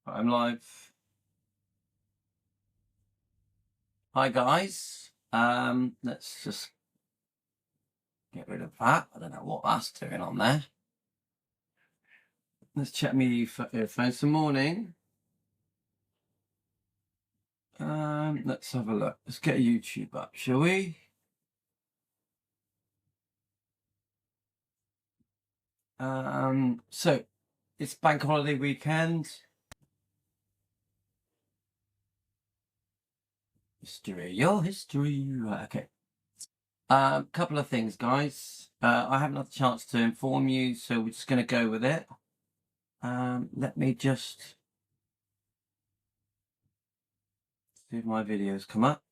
I'm live. Hi guys. Let's just get rid of that. I don't know what that's doing on there. Let's check me earphones some morning. Let's have a look. Let's get YouTube up, shall we? So it's bank holiday weekend. Your history. Right, okay. Couple of things, guys. I haven't had a chance to inform you, so we're just going to go with it. Let me just see if my videos come up.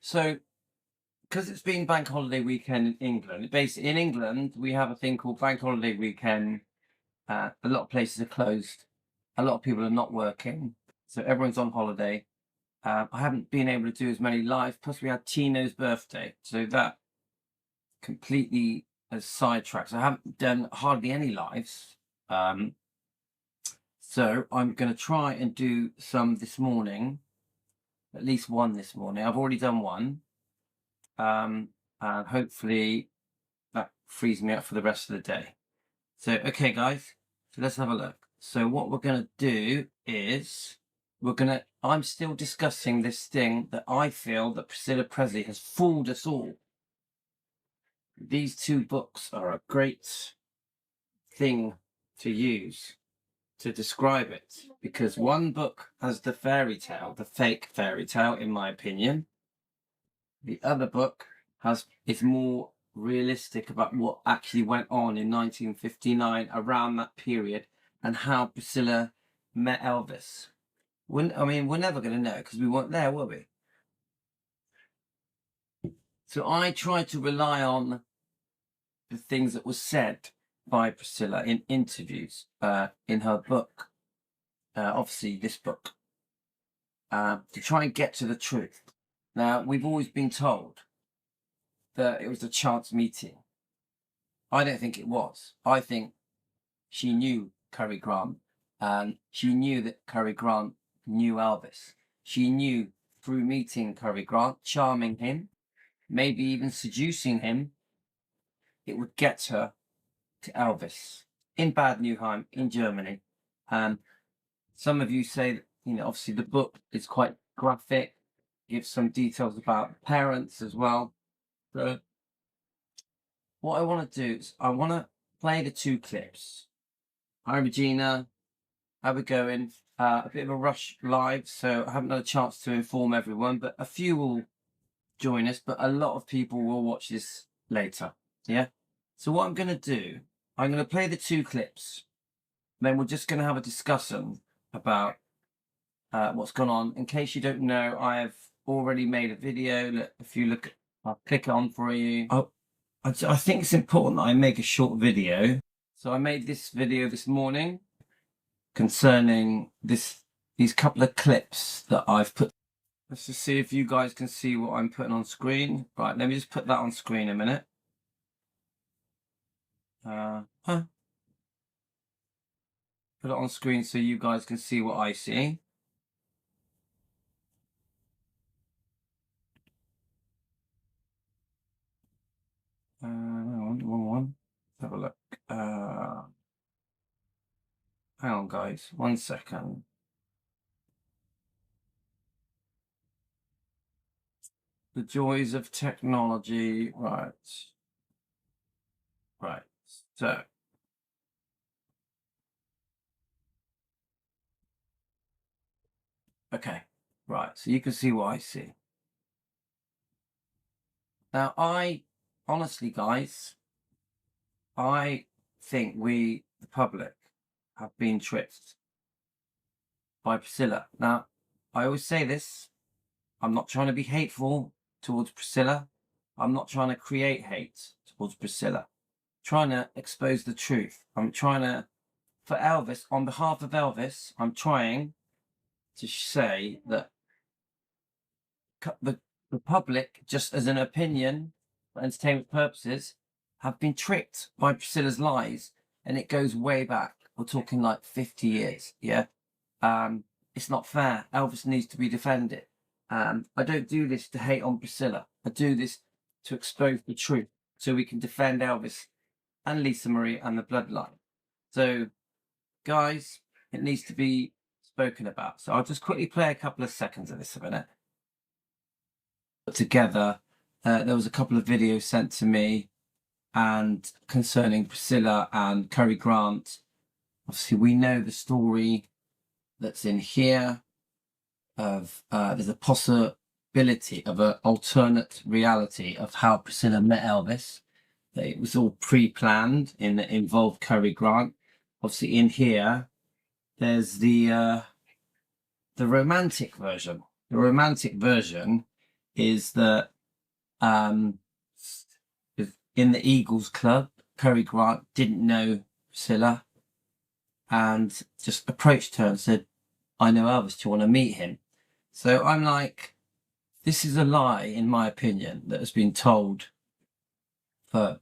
So, because it's been bank holiday weekend in England, basically in England, we have a thing called bank holiday weekend. A lot of places are closed. A lot of people are not working. So everyone's on holiday. I haven't been able to do as many live. Plus we had Tino's birthday. So that completely has sidetracked. So I haven't done hardly any lives. So I'm going to try and do some this morning. At least one this morning. I've already done one. And hopefully that frees me up for the rest of the day. So, okay, guys, so let's have a look. So what we're going to do is I'm still discussing this thing that I feel that Priscilla Presley has fooled us all. These two books are a great thing to use to describe it, because one book has the fairy tale, the fake fairy tale, in my opinion. The other book is more realistic about what actually went on in 1959 around that period and how Priscilla met Elvis. We're never going to know because we weren't there, were we? So I tried to rely on the things that were said by Priscilla in interviews, in her book, obviously this book, to try and get to the truth. Now, we've always been told that it was a chance meeting. I don't think it was. I think she knew Cary Grant, and she knew that Cary Grant knew Elvis. She knew through meeting Cary Grant, charming him, maybe even seducing him, it would get her to Elvis in Bad Nauheim in Germany. Some of you say that, obviously the book is quite graphic, gives some details about parents as well. So what I want to do is I want to play the two clips. Hi, Regina. How we going? A bit of a rush live, so I haven't had a chance to inform everyone, but a few will join us, but a lot of people will watch this later. Yeah. So what I'm going to do, I'm going to play the two clips. Then we're just going to have a discussion about what's gone on. In case you don't know, I have already made a video. If you look, I'll click on for you. I think it's important that I make a short video. So I made this video this morning concerning these couple of clips that I've put. Let's just see if you guys can see what I'm putting on screen. Right, let me just put that on screen a minute. Put it on screen so you guys can see what I see. One. Let's have a look. Hang on, guys. 1 second. The joys of technology. Right. So. Okay. Right. So you can see what I see. Now, honestly, guys, I think we, the public, have been tricked by Priscilla. Now, I always say this. I'm not trying to be hateful towards Priscilla. I'm not trying to create hate towards Priscilla. I'm trying to expose the truth. I'm trying to, for Elvis, on behalf of Elvis, I'm trying to say that the public, just as an opinion for entertainment purposes, have been tricked by Priscilla's lies, and it goes way back. We're talking like 50 years, yeah? It's not fair. Elvis needs to be defended. I don't do this to hate on Priscilla. I do this to expose the truth so we can defend Elvis and Lisa Marie and the bloodline. So, guys, it needs to be spoken about. So I'll just quickly play a couple of seconds of this a minute. Together, there was a couple of videos sent to me and concerning Priscilla and Cary Grant. Obviously, we know the story that's in here of there's a possibility of an alternate reality of how Priscilla met Elvis. It was all pre-planned and it involved Cary Grant. Obviously, in here, there's the romantic version. The romantic version is that in the Eagles Club, Cary Grant didn't know Priscilla and just approached her and said, I know Elvis, do you want to meet him? So I'm like, this is a lie, in my opinion, that has been told for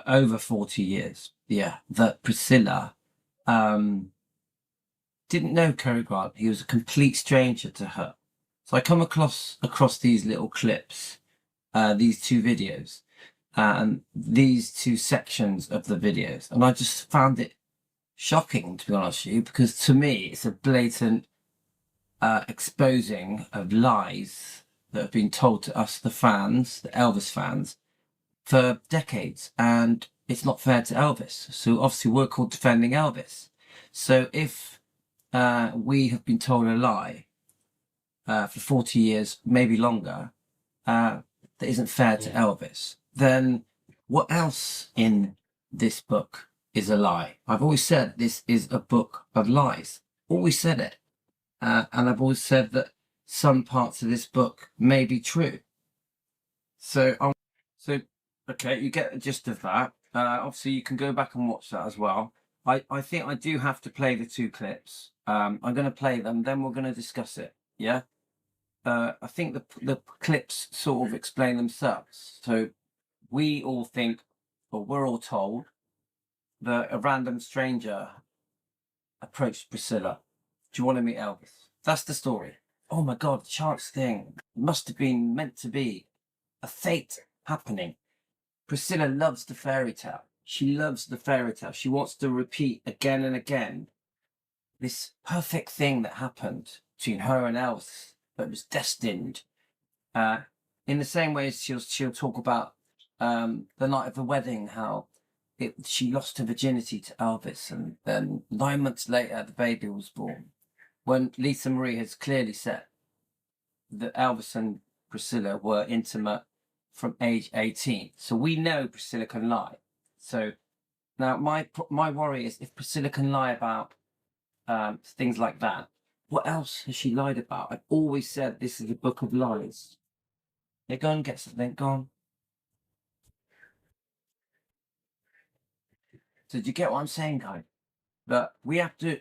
over 40 years. Yeah, that Priscilla didn't know Cary Grant. He was a complete stranger to her. So I come across these little clips, these two videos, and these two sections of the videos, and I just found it shocking, to be honest with you, because to me it's a blatant exposing of lies that have been told to us, the fans, the Elvis fans, for decades, and it's not fair to Elvis. So obviously we're called defending Elvis. So if we have been told a lie for 40 years, maybe longer, that isn't fair to Elvis, then what else in this book is a lie? I've always said this is a book of lies. Always said it. And I've always said that some parts of this book may be true. So, okay, you get the gist of that. Obviously, you can go back and watch that as well. I think I do have to play the two clips. I'm going to play them, then we're going to discuss it. Yeah. I think the clips sort of explain themselves. So we all think, or we're all told, that a random stranger approached Priscilla. Do you want to meet Elvis? That's the story. Oh my God, chance thing. It must have been meant to be. A fate happening. Priscilla loves the fairy tale. She loves the fairy tale. She wants to repeat again and again this perfect thing that happened between her and Elvis that was destined. In the same way as she'll talk about the night of the wedding, how she lost her virginity to Elvis, and then 9 months later the baby was born. When Lisa Marie has clearly said that Elvis and Priscilla were intimate from age 18. So we know Priscilla can lie. So now my worry is, if Priscilla can lie about things like that, what else has she lied about? I've always said this is a book of lies. Yeah, go and get something, go on. So do you get what I'm saying, guys? That we have to,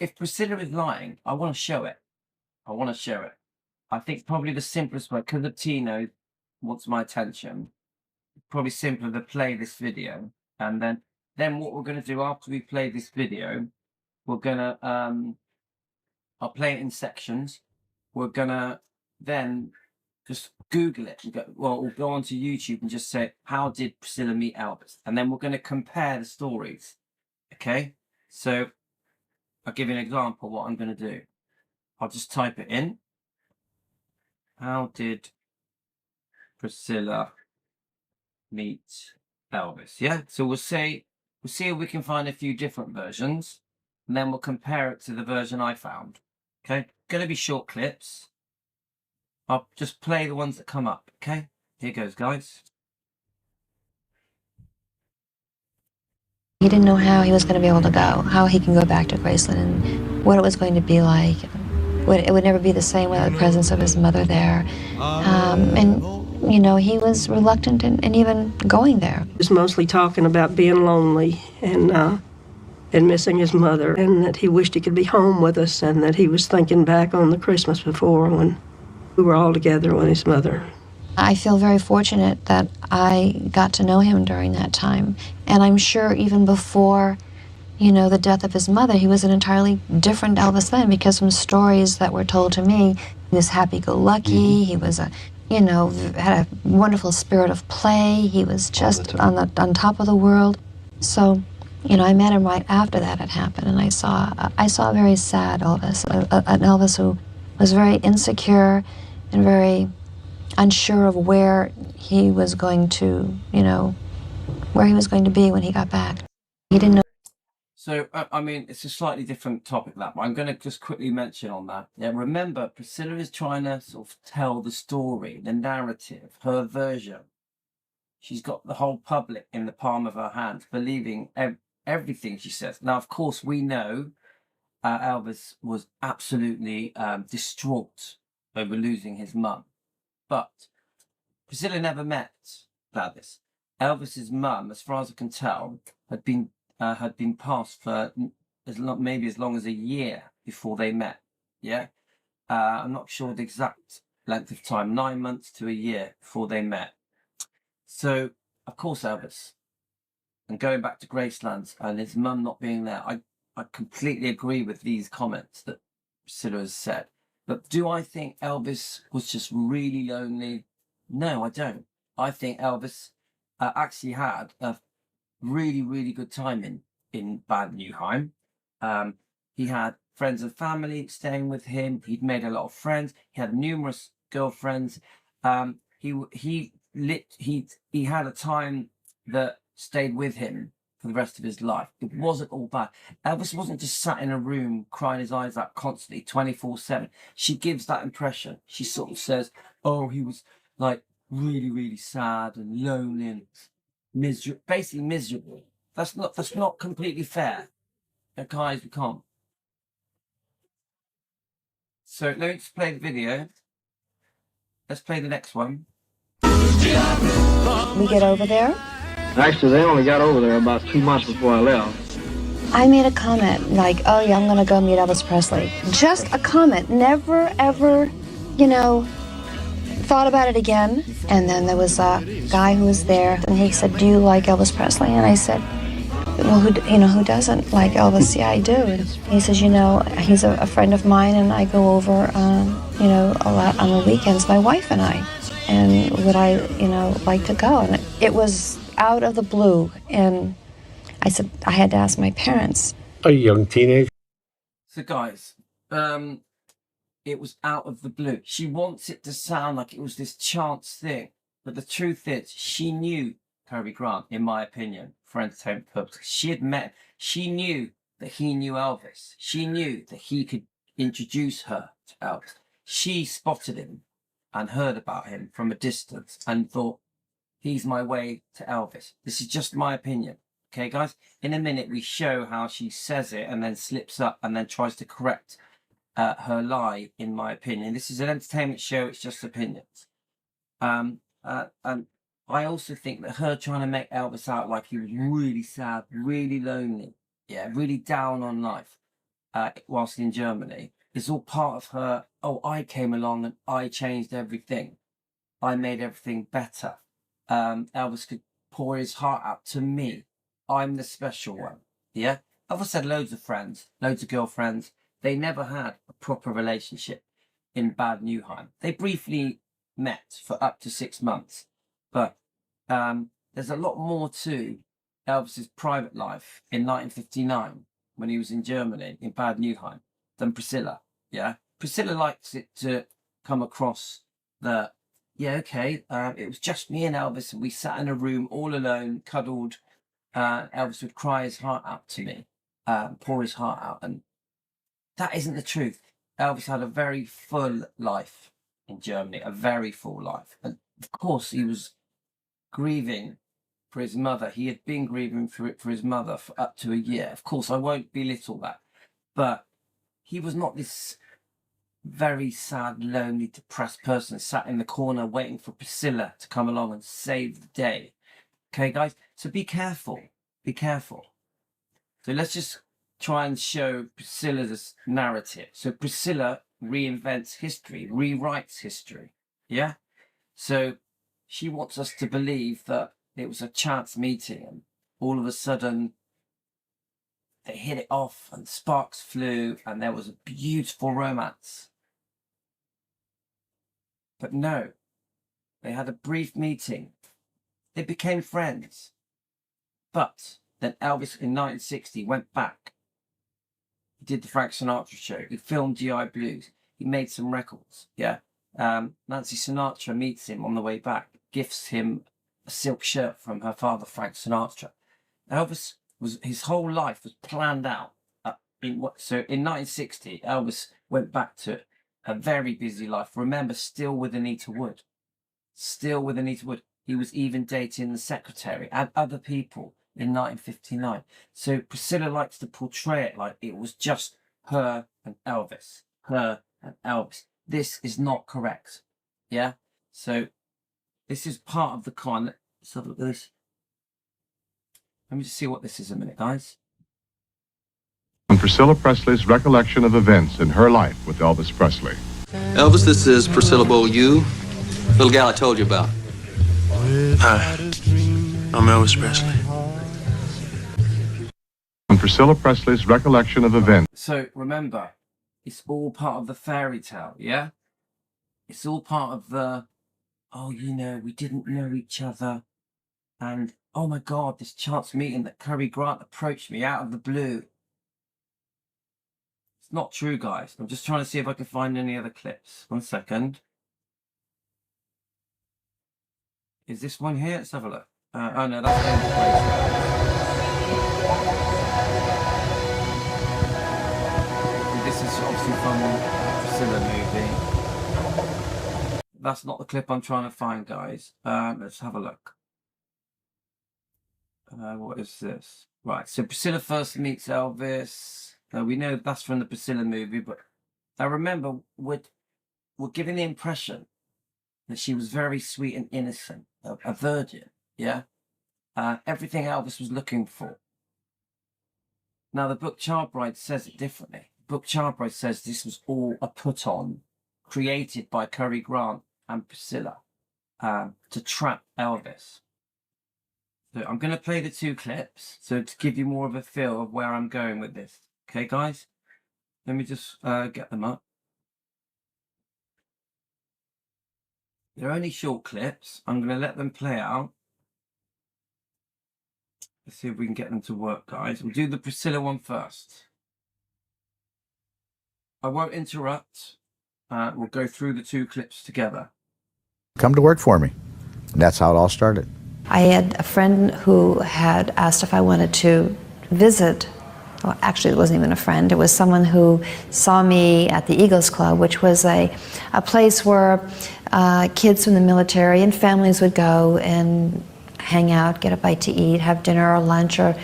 if Priscilla is lying, I want to show it. I want to show it. I think probably the simplest way, because the Tino wants my attention, probably simpler to play this video, and then what we're going to do after we play this video, we're going to I'll play it in sections. We're going to then just Google it and we'll go onto YouTube and just say, how did Priscilla meet Elvis? And then we're going to compare the stories. Okay, so I'll give you an example of what I'm going to do. I'll just type it in. How did Priscilla meet Elvis? Yeah, so we'll see if we can find a few different versions, and then we'll compare it to the version I found. Okay, going to be short clips. I'll just play the ones that come up. Okay, here goes, guys. He didn't know how he was going to be able to go, how he can go back to Graceland, and what it was going to be like. It would never be the same without the presence of his mother there. And, you know, he was reluctant in even going there. He was mostly talking about being lonely and missing his mother, and that he wished he could be home with us, and that he was thinking back on the Christmas before when we were all together with his mother. I feel very fortunate that I got to know him during that time. And I'm sure even before you know, the death of his mother, he was an entirely different Elvis then, because from stories that were told to me, he was happy-go-lucky, he was a, you know, had a wonderful spirit of play, he was just on top of the world. So, you know, I met him right after that had happened, and I saw a very sad Elvis, an Elvis who was very insecure and very unsure of where he was going to, you know, where he was going to be when he got back. He didn't know. So, I mean, it's a slightly different topic, that, but I'm going to just quickly mention on that. Yeah, remember, Priscilla is trying to sort of tell the story, the narrative, her version. She's got the whole public in the palm of her hand, believing everything she says. Now, of course, we know Elvis was absolutely distraught over losing his mum. But Priscilla never met Elvis. Elvis's mum, as far as I can tell, had been passed for maybe as long as a year before they met. Yeah, I'm not sure the exact length of time, 9 months to a year before they met. So, of course, Elvis, and going back to Graceland's and his mum not being there, I completely agree with these comments that Priscilla has said. But do I think Elvis was just really lonely? No, I don't. I think Elvis actually had a really, really good time in Bad Newheim. He had friends and family staying with him. He'd made a lot of friends. He had numerous girlfriends. He had a time that stayed with him for the rest of his life. It wasn't all bad. Elvis wasn't just sat in a room crying his eyes out constantly, 24/7. She gives that impression. She sort of says, "Oh, he was like really, really sad and lonely and basically miserable." That's not completely fair. Guys, we can't. So let me just play the video. Let's play the next one. We get over there. Actually, they only got over there about 2 months before I left. I made a comment like, "Oh yeah, I'm gonna go meet Elvis Presley." Just a comment. Never ever, you know, thought about it again. And then there was a guy who was there, and he said, "Do you like Elvis Presley?" And I said, "Well, who doesn't like Elvis?" "Yeah, I do." And he says, "You know, he's a friend of mine, and I go over, you know, a lot on the weekends, my wife and I. And would I, you know, like to go?" And it was out of the blue. And I said, I had to ask my parents. A young teenager. So guys, it was out of the blue. She wants it to sound like it was this chance thing. But the truth is, she knew Cary Grant, in my opinion, for entertainment purposes. She had met, she knew that he knew Elvis. She knew that he could introduce her to Elvis. She spotted him and heard about him from a distance and thought, he's my way to Elvis. This is just my opinion. Okay, guys? In a minute, we show how she says it and then slips up and then tries to correct her lie, in my opinion. This is an entertainment show. It's just opinions. And I also think that her trying to make Elvis out like he was really sad, really lonely, yeah, really down on life, whilst in Germany, is all part of her, "Oh, I came along and I changed everything. I made everything better. Elvis could pour his heart out to me. I'm the special one." Yeah? Elvis had loads of friends, loads of girlfriends. They never had a proper relationship in Bad Newheim. They briefly met for up to 6 months. But there's a lot more to Elvis's private life in 1959 when he was in Germany, in Bad Newheim, than Priscilla. Yeah? Priscilla likes it to come across that, yeah, okay, it was just me and Elvis, and we sat in a room all alone, cuddled. Elvis would cry his heart out to me, pour his heart out. And that isn't the truth. Elvis had a very full life in Germany, a very full life. And of course, he was grieving for his mother. He had been grieving for his mother for up to a year. Of course, I won't belittle that. But he was not this very sad, lonely, depressed person sat in the corner waiting for Priscilla to come along and save the day. Okay, guys? So be careful. Be careful. So let's just try and show Priscilla's narrative. So Priscilla reinvents history, rewrites history. Yeah? So she wants us to believe that it was a chance meeting and all of a sudden they hit it off and sparks flew and there was a beautiful romance. But no, they had a brief meeting. They became friends. But then Elvis in 1960 went back. He did the Frank Sinatra show. He filmed GI Blues. He made some records. Yeah. Nancy Sinatra meets him on the way back, gifts him a silk shirt from her father, Frank Sinatra. Elvis his whole life was planned out. So in 1960, Elvis went back to a very busy life. Remember, still with Anita Wood. Still with Anita Wood. He was even dating the secretary and other people in 1959. So Priscilla likes to portray it like it was just her and Elvis. Her and Elvis. This is not correct. Yeah? So this is part of the con. Let's have a look at this. Let me just see what this is a minute, guys. On Priscilla Presley's recollection of events in her life with Elvis Presley. Elvis, this is Priscilla you, little gal I told you about. Hi, I'm Elvis Presley. On Priscilla Presley's recollection of events. So remember, it's all part of the fairy tale, yeah? It's all part of the, oh, you know, we didn't know each other. And, oh my God, this chance meeting that Cary Grant approached me out of the blue. It's not true, guys. I'm just trying to see if I can find any other clips. 1 second. Is this one here? Let's have a look. Oh no, that's Elvis. This is obviously from the Priscilla movie. That's not the clip I'm trying to find, guys. Let's have a look. What is this? Right, so Priscilla first meets Elvis. We know that's from the Priscilla movie, but I remember we're given the impression that she was very sweet and innocent, a virgin, yeah? Everything Elvis was looking for. Now, the book Child Bride says it differently. The book Child Bride says this was all a put-on created by Cary Grant and Priscilla to trap Elvis. So I'm going to play the 2 clips so to give you more of a feel of where I'm going with this. Okay, guys? Let me just get them up. They're only short clips. I'm going to let them play out. Let's see if we can get them to work, guys. We'll do the Priscilla one first. I won't interrupt. We'll go through the 2 clips together. Come to work for me. And that's how it all started. I had a friend who had asked if I wanted to visit. Well, actually, it wasn't even a friend. It was someone who saw me at the Eagles Club, which was a place where kids from the military and families would go and hang out, get a bite to eat, have dinner or lunch, or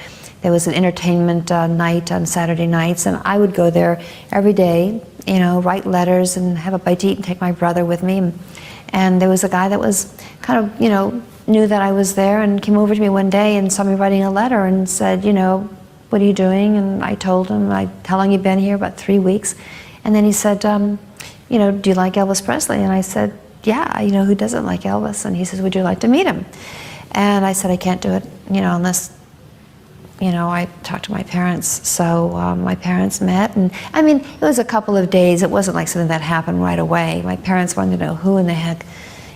there was an entertainment night on Saturday nights, and I would go there every day, you know, write letters and have a bite to eat and take my brother with me. And there was a guy that was kind of, you know, knew that I was there and came over to me one day and saw me writing a letter and said, you know, what are you doing? And I told him, how long you been here? About 3 weeks. And then he said, you know, do you like Elvis Presley? And I said, yeah, you know, who doesn't like Elvis? And he says, would you like to meet him? And I said, I can't do it, you know, unless, you know, I talked to my parents. So my parents met, and I mean, it was a couple of days. It wasn't like something that happened right away. My parents wanted to know who in the heck,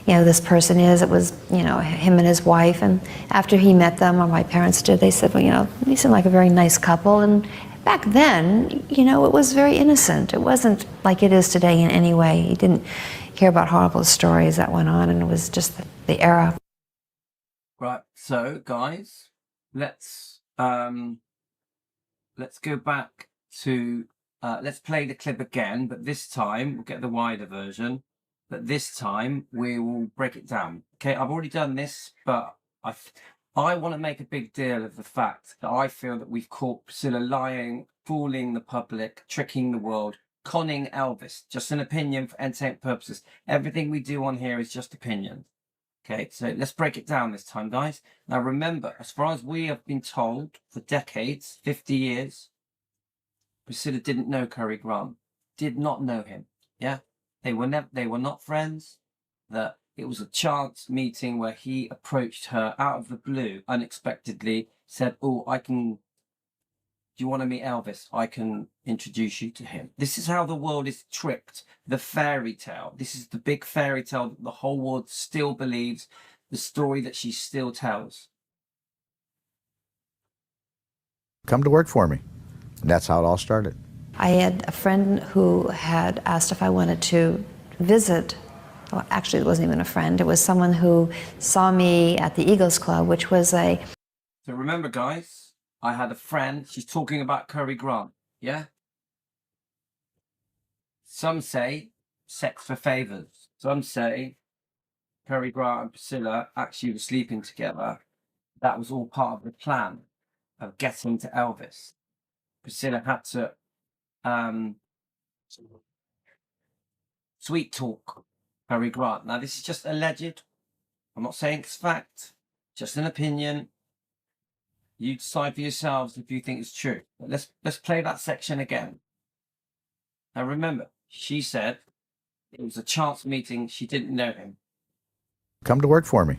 you know, this person is. It was, you know, him and his wife. And after he met them, or my parents did, they said, well, you know, they seem like a very nice couple. And back then, you know, it was very innocent. It wasn't like it is today in any way. You didn't hear about horrible stories that went on, and it was just the era. Right, so guys, let's go back to let's play the clip again, but this time we'll get the wider version. But this time we will break it down. Okay, I've already done this, but I want to make a big deal of the fact that I feel that we've caught Priscilla lying, fooling the public, tricking the world, conning Elvis. Just an opinion for entertainment purposes. Everything we do on here is just opinion. Okay, so let's break it down this time, guys. Now remember, as far as we have been told for decades, 50 years, Priscilla didn't know Cary Grant, did not know him. Yeah, they were not friends. That it was a chance meeting where he approached her out of the blue, unexpectedly, said, "Oh, I can do you want to meet Elvis? I can introduce you to him. This is how the world is tricked. The fairy tale. This is the big fairy tale that the whole world still believes, the story that she still tells. Come to work for me. And that's how it all started. I had a friend who had asked if I wanted to visit. Well, actually, it wasn't even a friend. It was someone who saw me at the Eagles Club, which was a... So remember, guys, I had a friend. She's talking about Cary Grant, yeah? Some say sex for favours. Some say Cary Grant and Priscilla actually were sleeping together. That was all part of the plan of getting to Elvis. Priscilla had to sweet talk Cary Grant. Now, this is just alleged. I'm not saying it's fact, just an opinion. You decide for yourselves if you think it's true. But let's play that section again. Now, remember, she said it was a chance meeting. She didn't know him. Come to work for me.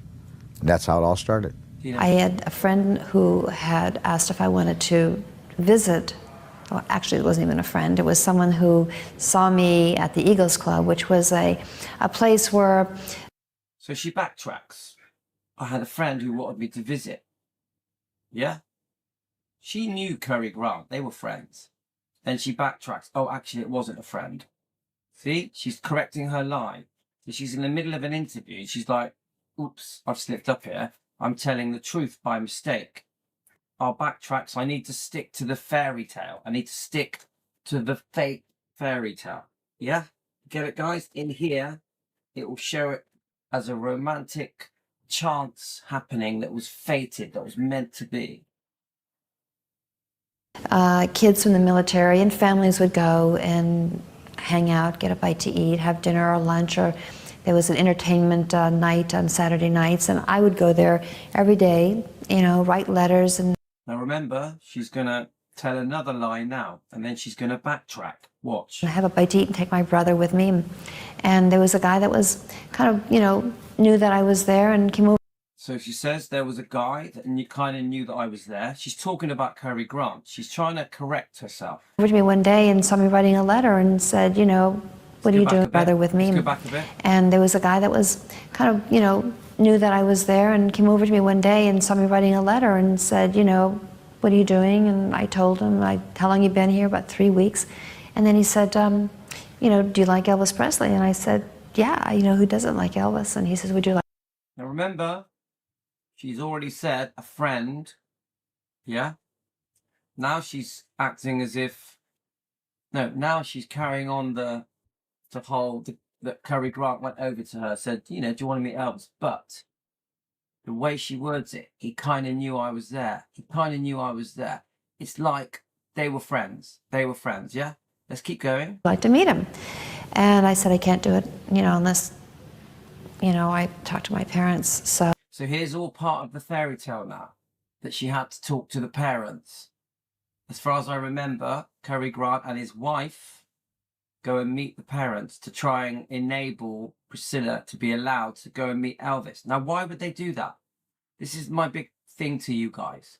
And that's how it all started. You know, I had a friend who had asked if I wanted to visit. Well, actually, it wasn't even a friend. It was someone who saw me at the Eagles Club, which was a place where... So she backtracks. I had a friend who wanted me to visit. Yeah? She knew Cary Grant. They were friends. Then she backtracks. Oh, actually, it wasn't a friend. See? She's correcting her lie. So she's in the middle of an interview. She's like, oops, I've slipped up here. I'm telling the truth by mistake. I'll backtrack, so I need to stick to the fairy tale. I need to stick to the fake fairy tale. Yeah? Get it, guys? In here, it will show it as a romantic chance happening that was fated, that was meant to be. Kids from the military and families would go and hang out, get a bite to eat, have dinner or lunch, or there was an entertainment night on Saturday nights, and I would go there every day, you know, write letters. And now remember, she's going to tell another lie now, and then she's going to backtrack. Watch. have a bite to eat and take my brother with me. And there was a guy that was kind of, you know, knew that I was there and came over. So she says there was a guy that you kind of knew that I was there. She's talking about Cary Grant. She's trying to correct herself. Over to me one day and saw me writing a letter and said, you know, what are you doing, brother, with me? Let's go back a bit. And there was a guy that was kind of, you know, knew that I was there and came over to me one day and saw me writing a letter and said, you know, what are you doing? And I told him, how long you been here? About 3 weeks. And then he said, you know, do you like Elvis Presley? And I said, yeah, you know, who doesn't like Elvis? And he says, would you like... Now remember, she's already said a friend, yeah? Now she's acting as if, no, now she's carrying on the whole, that Cary Grant went over to her, said, you know, do you want to meet Elvis? But the way she words it, he kind of knew I was there. He kind of knew I was there. It's like they were friends. They were friends, yeah? Let's keep going. I'd like to meet him. And I said, I can't do it, you know, unless, you know, I talk to my parents, so. So here's all part of the fairy tale now, that she had to talk to the parents. As far as I remember, Cary Grant and his wife go and meet the parents to try and enable Priscilla to be allowed to go and meet Elvis. Now, why would they do that? This is my big thing to you guys.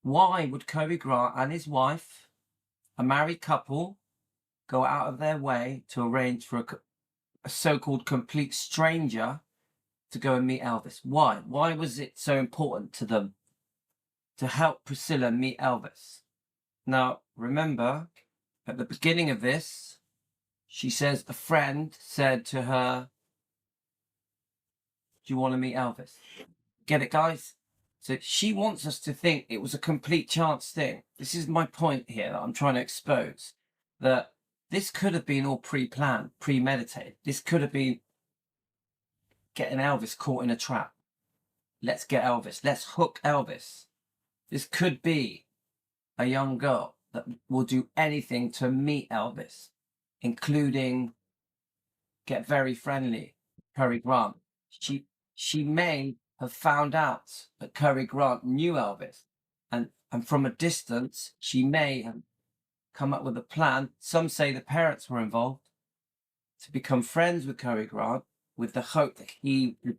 Why would Cary Grant and his wife, a married couple, go out of their way to arrange for a so-called complete stranger to go and meet Elvis? Why? Why was it so important to them to help Priscilla meet Elvis? Now, remember, at the beginning of this, she says a friend said to her, do you want to meet Elvis? Get it, guys? So she wants us to think it was a complete chance thing. This is my point here that I'm trying to expose, that this could have been all pre-planned, premeditated. This could have been getting Elvis caught in a trap. Let's get Elvis. Let's hook Elvis. This could be a young girl that will do anything to meet Elvis, including get very friendly. Cary Grant. She may have found out that Cary Grant knew Elvis, and from a distance, she may have come up with a plan. Some say the parents were involved to become friends with Cary Grant with the hope that he would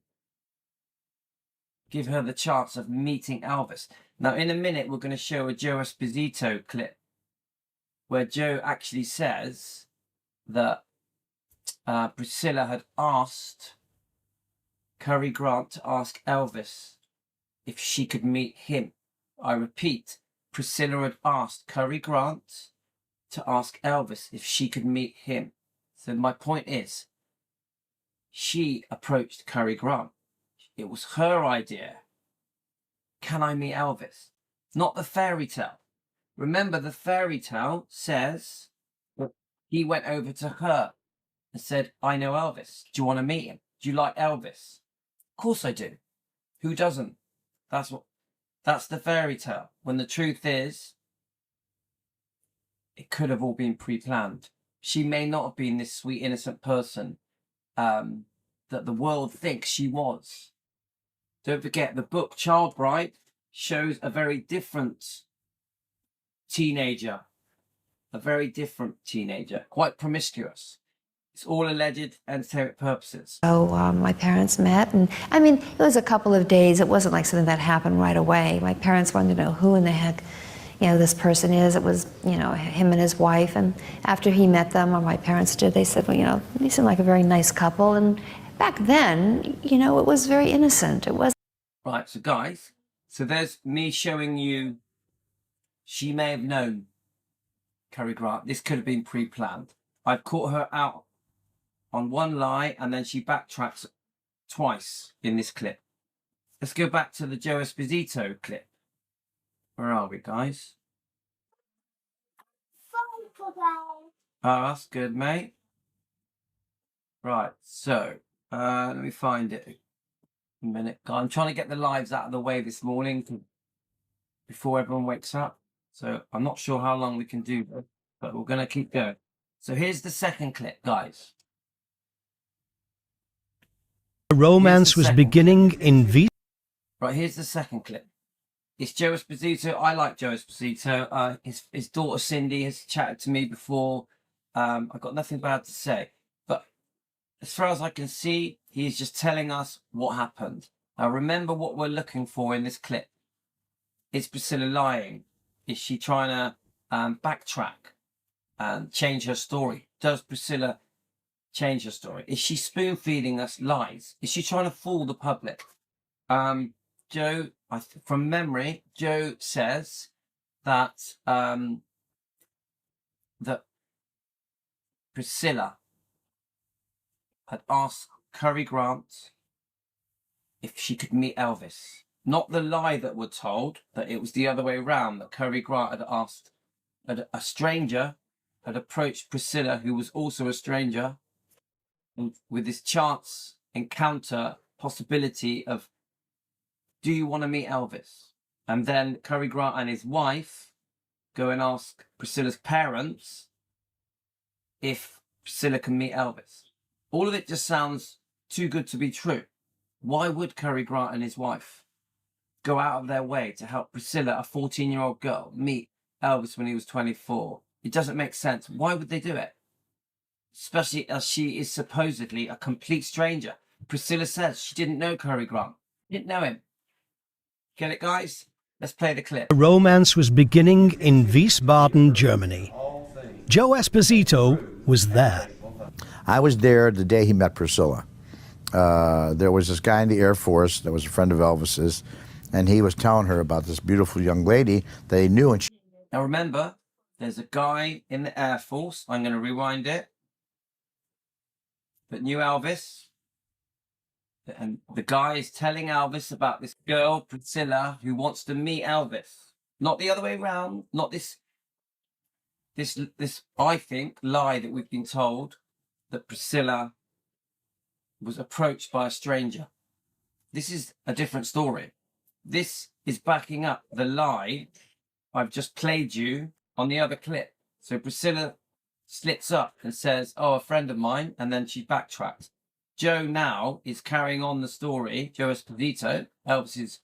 give her the chance of meeting Elvis. Now, in a minute, we're going to show a Joe Esposito clip where Joe actually says that Priscilla had asked Cary Grant to ask Elvis if she could meet him. I repeat, Priscilla had asked Cary Grant to ask Elvis if she could meet him. So my point is, she approached Cary Grant. It was her idea. Can I meet Elvis? Not the fairy tale. Remember, the fairy tale says that he went over to her and said, I know Elvis. Do you want to meet him? Do you like Elvis? Of course I do. Who doesn't? That's the fairy tale. When the truth is, it could have all been pre-planned. She may not have been this sweet, innocent person that the world thinks she was. Don't forget, the book Child Bride shows a very different teenager. Quite promiscuous. It's all alleged entertainment purposes. So my parents met, and I mean, it was a couple of days. It wasn't like something that happened right away. My parents wanted to know who in the heck, this person is. It was, him and his wife. And after he met them, or my parents did, they said, well, they seem like a very nice couple. And back then, it was very innocent. It was. Right, so guys, there's me showing you, she may have known Cary Grant. This could have been pre-planned. I've caught her out on one lie, and then she backtracks twice in this clip. Let's go back to the Joe Esposito clip. Where are we, guys? Oh, that's good, mate. Right, so let me find it a minute. I'm trying to get the lives out of the way this morning before everyone wakes up. So I'm not sure how long we can do this, but we're going to keep going. So here's the second clip, guys. The romance was beginning in V. Right, here's the second clip. It's Joe Esposito. I like Joe Esposito. His daughter Cindy has chatted to me before. I've got nothing bad to say. But as far as I can see, he's just telling us what happened. Now remember what we're looking for in this clip. Is Priscilla lying? Is she trying to backtrack and change her story? Does Priscilla change her story? Is she spoon feeding us lies? Is she trying to fool the public? Joe, from memory, Joe says that that Priscilla had asked Cary Grant if she could meet Elvis. Not the lie that we're told, that it was the other way around, that Cary Grant had asked, a stranger had approached Priscilla, who was also a stranger, with this chance encounter possibility of, do you want to meet Elvis? And then Cary Grant and his wife go and ask Priscilla's parents if Priscilla can meet Elvis. All of it just sounds too good to be true. Why would Cary Grant and his wife go out of their way to help Priscilla, a 14-year-old girl, meet Elvis when he was 24? It doesn't make sense. Why would they do it? Especially as she is supposedly a complete stranger. Priscilla says she didn't know Cary Grant. Didn't know him. Get it, guys? Let's play the clip. The romance was beginning in Wiesbaden, Germany. Joe Esposito was there. I was there the day he met Priscilla. There was this guy in the Air Force that was a friend of Elvis's, and he was telling her about this beautiful young lady that he knew. And she... Now remember, there's a guy in the Air Force. I'm going to rewind it. That knew Elvis. And the guy is telling Elvis about this girl, Priscilla, who wants to meet Elvis. Not the other way around. Not this, I think, lie that we've been told that Priscilla was approached by a stranger. This is a different story. This is backing up the lie I've just played you on the other clip. So Priscilla slits up and says, oh, a friend of mine, and then she backtracks. Joe now is carrying on the story. Joe Esposito, Elvis's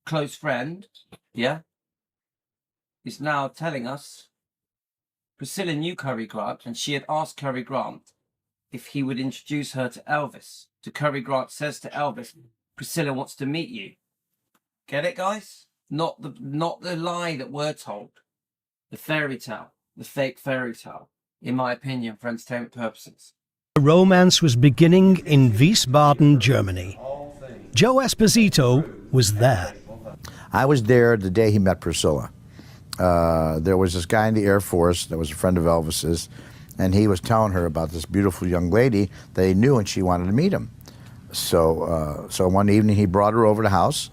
close friend, is now telling us Priscilla knew Cary Grant, and she had asked Cary Grant if he would introduce her to Elvis. So Cary Grant says to Elvis, Priscilla wants to meet you. Get it, guys? Not the lie that we're told. The fairy tale. the fake fairy tale, in my opinion, for entertainment purposes. The romance was beginning in Wiesbaden, Germany. Joe Esposito was there. I was there the day he met Priscilla. There was this guy in the Air Force that was a friend of Elvis's, and he was telling her about this beautiful young lady that he knew, and she wanted to meet him. So one evening he brought her over to the house,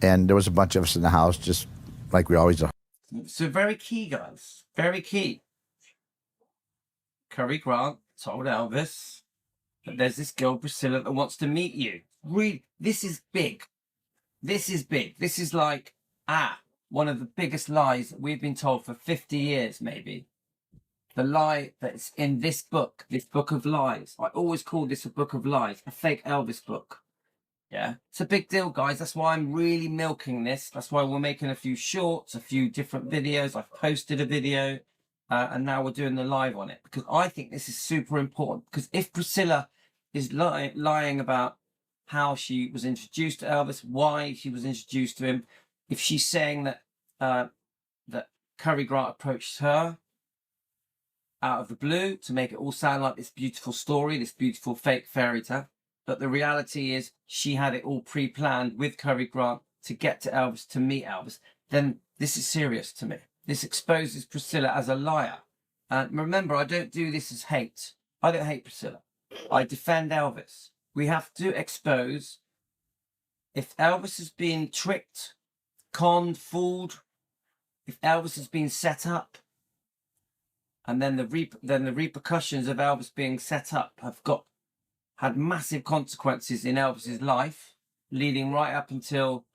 and there was a bunch of us in the house, just like we always do. So very key, guys, very key. Cary Grant told Elvis that there's this girl, Priscilla, that wants to meet you. Really, this is big. This is big. This is like, one of the biggest lies that we've been told for 50 years, maybe. The lie that's in this book of lies. I always call this a book of lies, a fake Elvis book. Yeah, it's a big deal, guys. That's why I'm really milking this. That's why we're making a few shorts, a few different videos. I've posted a video, and now we're doing the live on it, because I think this is super important. Because if Priscilla is lying about how she was introduced to Elvis, why she was introduced to him, if she's saying that that Cary Grant approached her out of the blue to make it all sound like this beautiful story, this beautiful fake fairy tale, but the reality is she had it all pre-planned with Cary Grant to get to Elvis, to meet Elvis, then this is serious to me. This exposes Priscilla as a liar. And remember, I don't do this as hate. I don't hate Priscilla. I defend Elvis. We have to expose if Elvis has been tricked, conned, fooled, if Elvis has been set up, and then the repercussions of Elvis being set up have had massive consequences in Elvis's life, leading right up until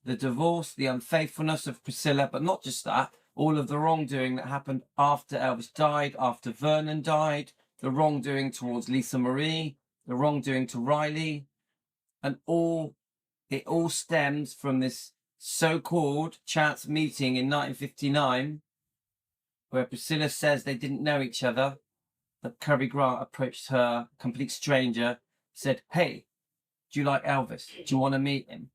the divorce, the unfaithfulness of Priscilla, but not just that, all of the wrongdoing that happened after Elvis died, after Vernon died, the wrongdoing towards Lisa Marie, the wrongdoing to Riley, and it all stems from this so-called chance meeting in 1959, where Priscilla says they didn't know each other, that Cary Grant approached her, complete stranger, said, "Hey, do you like Elvis? Do you want to meet him?"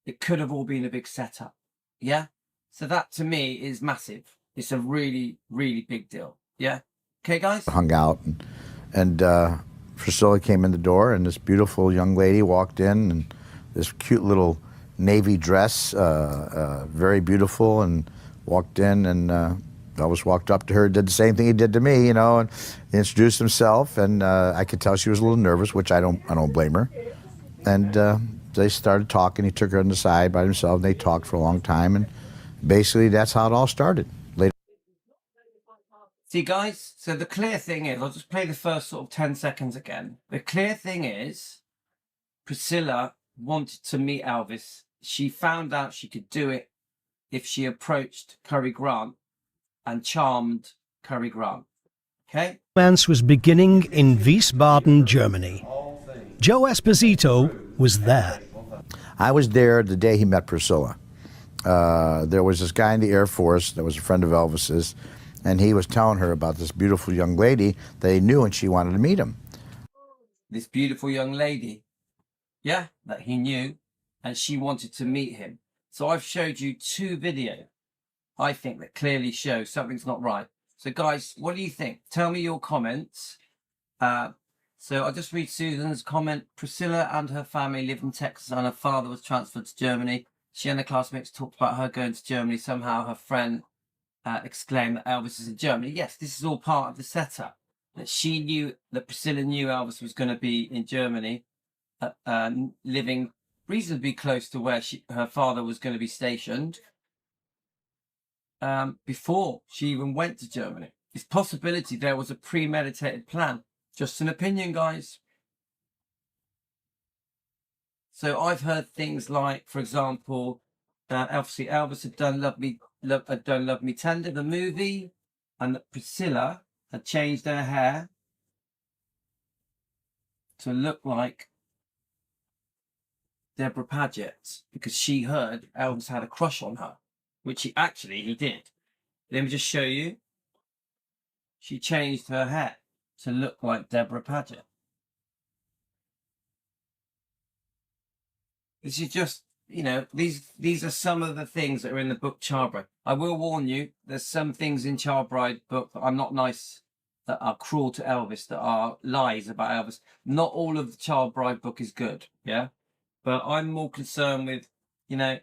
It could have all been a big setup. Yeah? So that to me is massive. It's a really, really big deal. Yeah? Okay, guys? Hung out, and Priscilla came in the door, and this beautiful young lady walked in, and this cute little navy dress, very beautiful, and walked in, and Elvis walked up to her, did the same thing he did to me, you know, and he introduced himself, and I could tell she was a little nervous, which I don't blame her. And they started talking. He took her on the side by himself, and they talked for a long time, and basically that's how it all started. See, guys, so the clear thing is, I'll just play the first sort of 10 seconds again. The clear thing is, Priscilla wanted to meet Elvis. She found out she could do it if she approached Cary Grant and charmed Cary Grant. Okay? Romance was beginning in Wiesbaden, Germany. Joe Esposito was there. I was there the day he met Priscilla. There was this guy in the Air Force that was a friend of Elvis's, and he was telling her about this beautiful young lady that he knew, and she wanted to meet him. This beautiful young lady, yeah, that he knew, and she wanted to meet him. So I've showed you 2 videos, I think, that clearly show something's not right. So guys, what do you think? Tell me your comments. So I'll just read Susan's comment. Priscilla and her family live in Texas, and her father was transferred to Germany. She and the classmates talked about her going to Germany. Somehow her friend exclaimed that Elvis is in Germany. Yes, this is all part of the setup. That she knew, that Priscilla knew Elvis was going to be in Germany, living reasonably close to where her father was going to be stationed, before she even went to Germany. It's possibility there was a premeditated plan. Just an opinion, guys. So I've heard things like, for example, Elvis had done Love Me Tender, the movie, and that Priscilla had changed her hair to look like Deborah Paget because she heard Elvis had a crush on her, which he did. Let me just show you. She changed her hair to look like Deborah Paget. This is just, you know, these are some of the things that are in the book Charbrough. I will warn you, there's some things in Child Bride book that I'm not nice, that are cruel to Elvis, that are lies about Elvis. Not all of the Child Bride book is good, yeah? But I'm more concerned with, you know,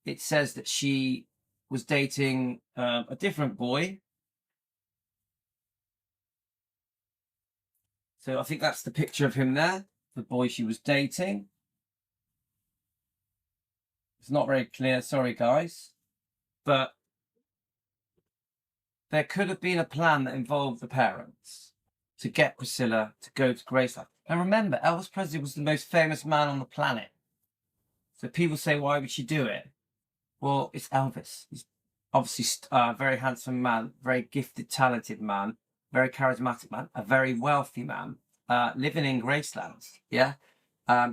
it says that she was dating a different boy. So I think that's the picture of him there, the boy she was dating. It's not very clear, sorry guys. But there could have been a plan that involved the parents to get Priscilla to go to Graceland. And remember, Elvis Presley was the most famous man on the planet. So people say, why would she do it? Well, it's Elvis. He's obviously a very handsome man, very gifted, talented man, very charismatic man, a very wealthy man, living in Graceland. Yeah.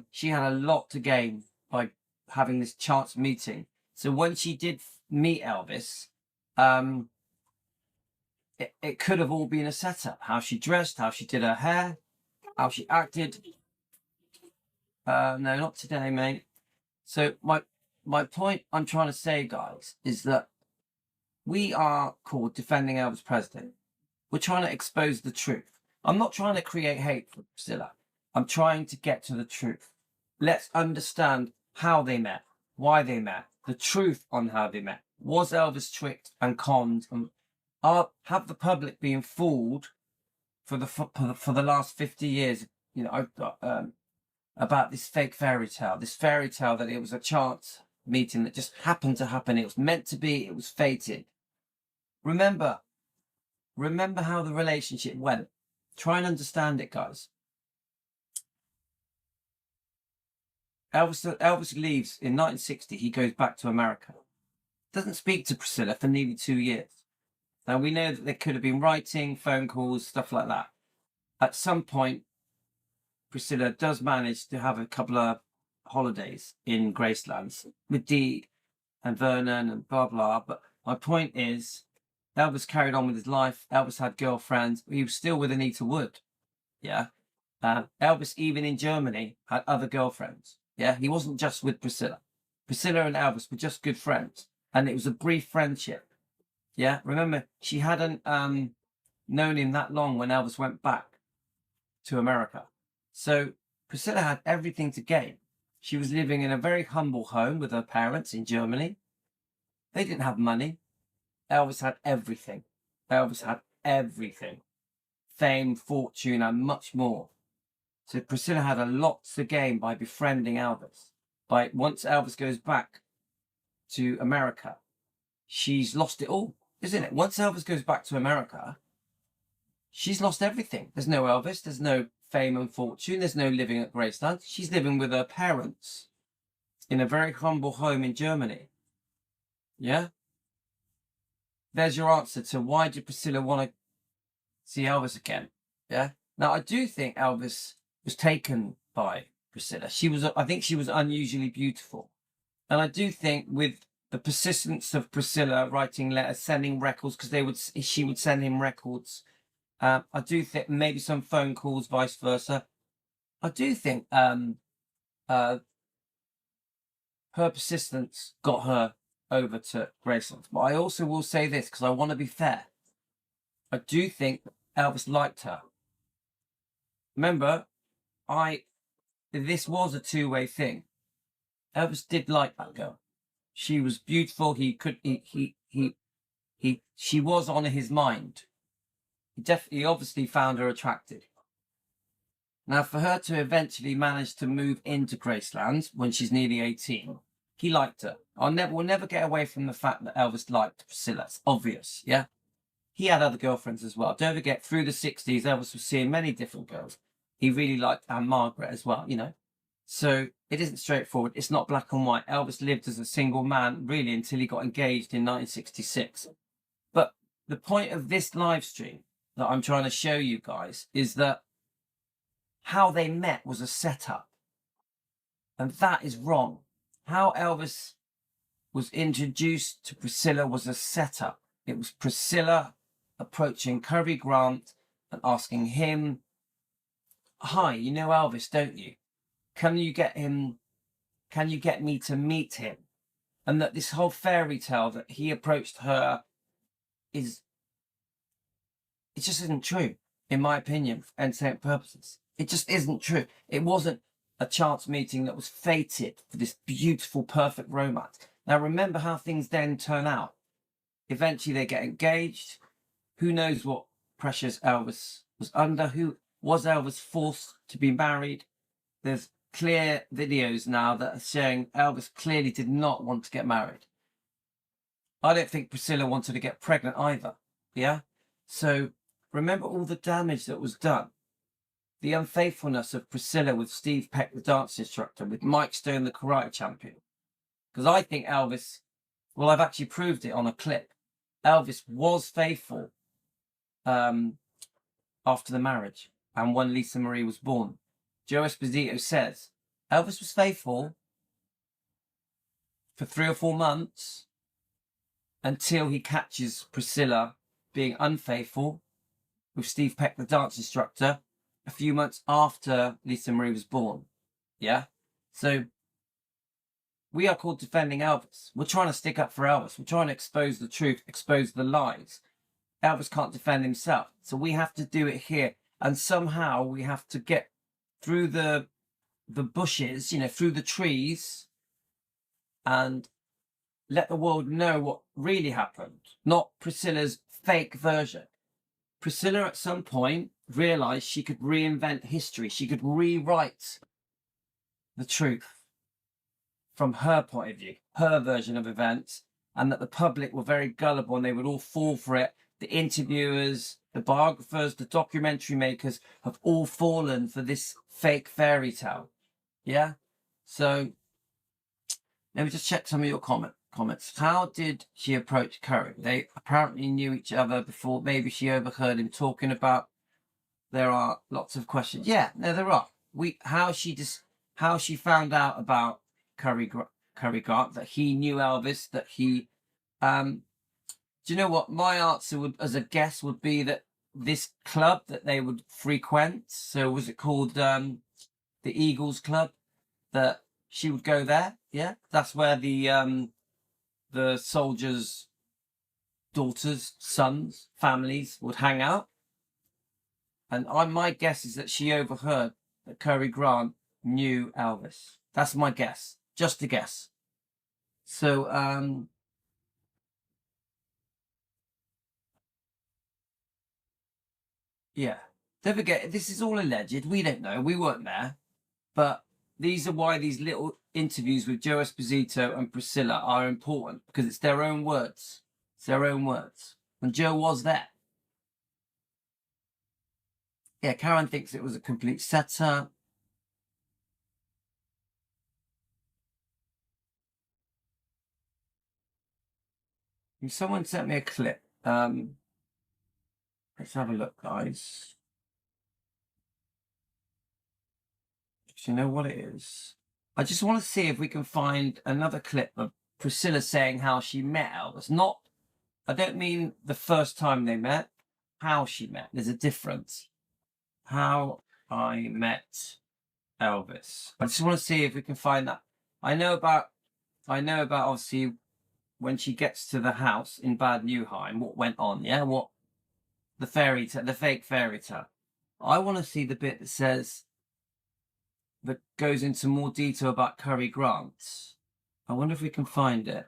She had a lot to gain by having this chance meeting. So when she did meet Elvis, it could have all been a setup. How she dressed, how she did her hair, how she acted. No, not today, mate. So my point I'm trying to say, guys, is that we are called Defending Elvis Presley. We're trying to expose the truth. I'm not trying to create hate for Priscilla. I'm trying to get to the truth. Let's understand how they met, why they met, the truth on how they met. Was Elvis tricked and conned? And have the public been fooled for the last 50 years? You know, I've got about this fake fairy tale that it was a chance meeting that just happened to happen. It was meant to be. It was fated. Remember how the relationship went. Try and understand it, guys. Elvis leaves in 1960. He goes back to America. Doesn't speak to Priscilla for nearly 2 years. Now, we know that there could have been writing, phone calls, stuff like that. At some point, Priscilla does manage to have a couple of holidays in Gracelands with Dee and Vernon and blah, blah. But my point is, Elvis carried on with his life. Elvis had girlfriends. He was still with Anita Wood. Yeah. Elvis, even in Germany, had other girlfriends. Yeah. He wasn't just with Priscilla. Priscilla and Elvis were just good friends. And it was a brief friendship. Yeah. Remember, she hadn't known him that long when Elvis went back to America. So Priscilla had everything to gain. She was living in a very humble home with her parents in Germany. They didn't have money. Elvis had everything. Elvis had everything. Fame, fortune, and much more. So Priscilla had a lot to gain by befriending Elvis. Once Elvis goes back to America, she's lost it all, isn't it? Once Elvis goes back to America, she's lost everything. There's no Elvis. There's no fame and fortune. There's no living at Graceland. She's living with her parents in a very humble home in Germany. Yeah? There's your answer to why did Priscilla want to see Elvis again? Yeah? Now, I do think Elvis was taken by Priscilla. I think she was unusually beautiful. And I do think with the persistence of Priscilla writing letters, sending records, because she would send him records. I do think maybe some phone calls, vice versa. I do think her persistence got her over to Graceland. But I also will say this, because I want to be fair. I do think Elvis liked her. Remember, this was a two-way thing. Elvis did like that girl. She was beautiful. She was on his mind. He obviously found her attractive. Now, for her to eventually manage to move into Graceland when she's nearly 18, he liked her. We'll never get away from the fact that Elvis liked Priscilla. It's obvious, yeah? He had other girlfriends as well. Don't forget, through the 60s, Elvis was seeing many different girls. He really liked Anne Margaret as well, you know? So it isn't straightforward. It's not black and white. Elvis lived as a single man, really, until he got engaged in 1966. But the point of this live stream that I'm trying to show you guys is that how they met was a setup. And that is wrong. How Elvis was introduced to Priscilla was a setup. It was Priscilla approaching Cary Grant and asking him, "Hi, you know Elvis, don't you? Can you get me to meet him?" And that this whole fairy tale that he approached her it just isn't true, in my opinion, for entertainment purposes. It just isn't true. It wasn't a chance meeting that was fated for this beautiful, perfect romance. Now, remember how things then turn out. Eventually, they get engaged. Who knows what pressures Elvis was under? Who was Elvis forced to be married? There's clear videos now that are showing Elvis clearly did not want to get married. I don't think Priscilla wanted to get pregnant either. Yeah? So remember all the damage that was done. The unfaithfulness of Priscilla with Steve Peck, the dance instructor, with Mike Stone, the karate champion. Because I think Elvis, well, I've actually proved it on a clip. Elvis was faithful after the marriage and when Lisa Marie was born. Joe Esposito says Elvis was faithful for 3 or 4 months until he catches Priscilla being unfaithful with Steve Peck, the dance instructor, a few months after Lisa Marie was born. Yeah? So we are called defending Elvis. We're trying to stick up for Elvis. We're trying to expose the truth, expose the lies. Elvis can't defend himself. So we have to do it here. And somehow we have to get through the bushes, you know, through the trees, and let the world know what really happened, not Priscilla's fake version. Priscilla at some point realized she could reinvent history. She could rewrite the truth from her point of view, her version of events, and that the public were very gullible and they would all fall for it. The interviewers, the biographers, the documentary makers have all fallen for this fake fairy tale. Yeah? So let me just check some of your comments. How did she approach Curry? They apparently knew each other before. Maybe she overheard him talking about. There are lots of questions. Yeah, no, there are. How she found out about Curry Grant, that he knew Elvis, that he do you know what my answer would, as a guess, would be that this club that they would frequent, so was it called the Eagles Club, that she would go there? Yeah, that's where the soldiers' daughters, sons, families would hang out. And my guess is that she overheard that Curry Grant knew Elvis. That's my guess, just a guess. So yeah, don't forget, this is all alleged. We don't know. We weren't there. But these are why these little interviews with Joe Esposito and Priscilla are important, because it's their own words. It's their own words. And Joe was there. Yeah, Karen thinks it was a complete setup. Someone sent me a clip. Let's have a look, guys. Do you know what it is? I just want to see if we can find another clip of Priscilla saying how she met Elvis. I don't mean the first time they met, how she met. There's a difference. How I met Elvis. I just want to see if we can find that. I know about obviously when she gets to the house in Bad Neuheim, what went on, yeah? What the fake fairy tale. I want to see the bit that says, that goes into more detail about Curry Grant. I wonder if we can find it.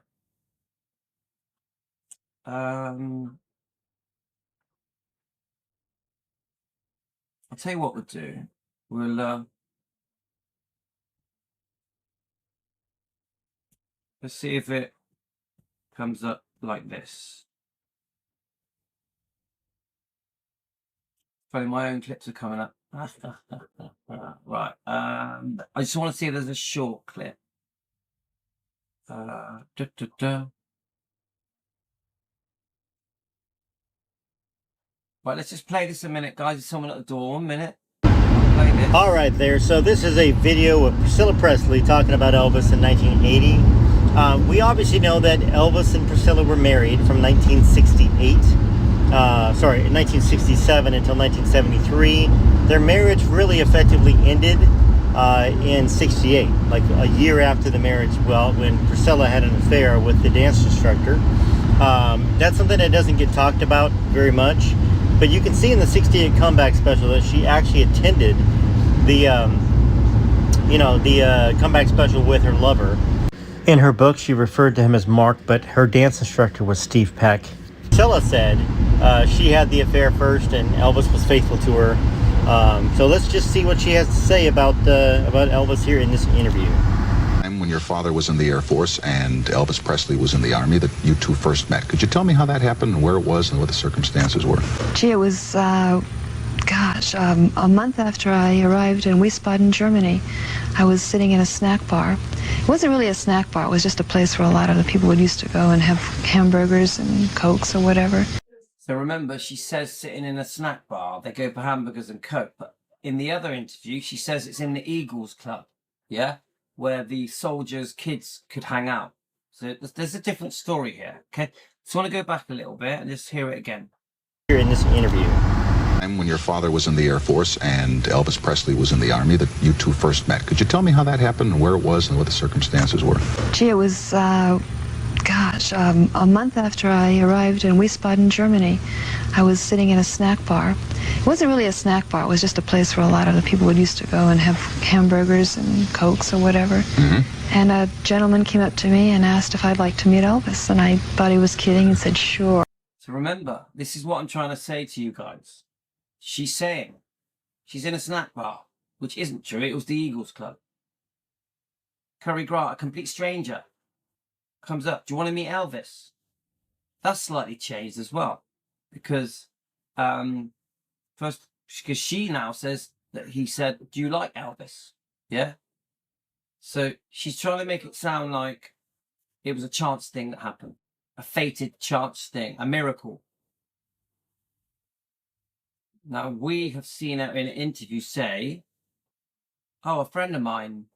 I'll tell you what we'll do. We'll let's see if it comes up like this. Funny, my own clips are coming up. Right. I just want to see if there's a short clip. Right, let's just play this a minute, guys. There's someone at the door. 1 minute. Play this. All right, there. So this is a video of Priscilla Presley talking about Elvis in 1980. We obviously know that Elvis and Priscilla were married from 1967 until 1973. Their marriage really effectively ended in '68, like a year after the marriage. Well, when Priscilla had an affair with the dance instructor. That's something that doesn't get talked about very much, but you can see in the '68 comeback special that she actually attended the comeback special with her lover. In her book, she referred to him as Mark, but her dance instructor was Steve Peck. Priscilla said she had the affair first, and Elvis was faithful to her. So let's just see what she has to say about Elvis here in this interview. When your father was in the Air Force and Elvis Presley was in the Army, that you two first met. Could you tell me how that happened and where it was and what the circumstances were? Gee, it was, a month after I arrived in Wiesbaden, Germany. I was sitting in a snack bar. It wasn't really a snack bar. It was just a place where a lot of the people would used to go and have hamburgers and Cokes or whatever. So remember, she says sitting in a snack bar, they go for hamburgers and Coke. But in the other interview, she says it's in the Eagles Club, yeah, where the soldiers' kids could hang out. So there's a different story here, okay? So I want to go back a little bit and just hear it again. Here in this interview. When your father was in the Air Force and Elvis Presley was in the Army, that you two first met. Could you tell me how that happened and where it was and what the circumstances were? Gee, it was, a month after I arrived in Wiesbaden, Germany. I was sitting in a snack bar. It wasn't really a snack bar. It was just a place where a lot of the people would used to go and have hamburgers and Cokes or whatever. Mm-hmm. And a gentleman came up to me and asked if I'd like to meet Elvis. And I thought he was kidding and said, sure. So remember, this is what I'm trying to say to you guys. She's saying she's in a snack bar, which isn't true. It was the Eagles Club. Cary Grant, a complete stranger, comes up. Do you want to meet Elvis? That's slightly changed as well, because because she now says that he said, "Do you like Elvis?" Yeah. So she's trying to make it sound like it was a chance thing that happened, a fated chance thing, a miracle. Now, we have seen her in an interview say, oh, a friend of mine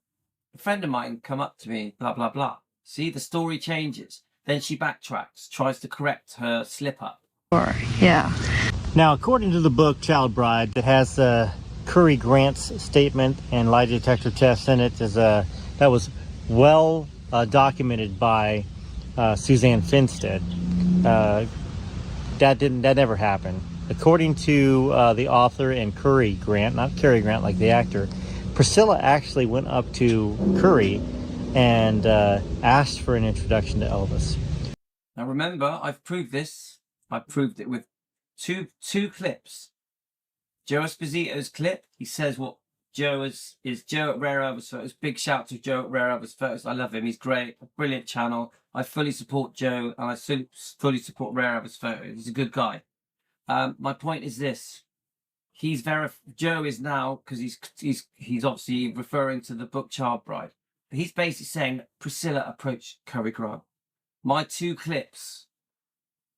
come up to me, blah, blah, blah. See, the story changes. Then she backtracks, tries to correct her slip-up. Sure, yeah. Now, according to the book Child Bride, it has Cary Grant's statement and lie detector test in it. That was well documented by Suzanne Finstead. That never happened. According to the author and Cary Grant, not Cary Grant like the actor, Priscilla actually went up to Cary and asked for an introduction to Elvis. Now remember, I've proved this. I proved it with two clips. Joe Esposito's clip, he says what Joe is Joe at Rare Elvis Photos. Big shout to Joe at Rare Elvis Photos. I love him. He's great. A brilliant channel. I fully support Joe and I fully support Rare Elvis Photos. He's a good guy. My point is this: Joe is now, because he's obviously referring to the book Child Bride. But he's basically saying that Priscilla approached Cary Grant. My two clips,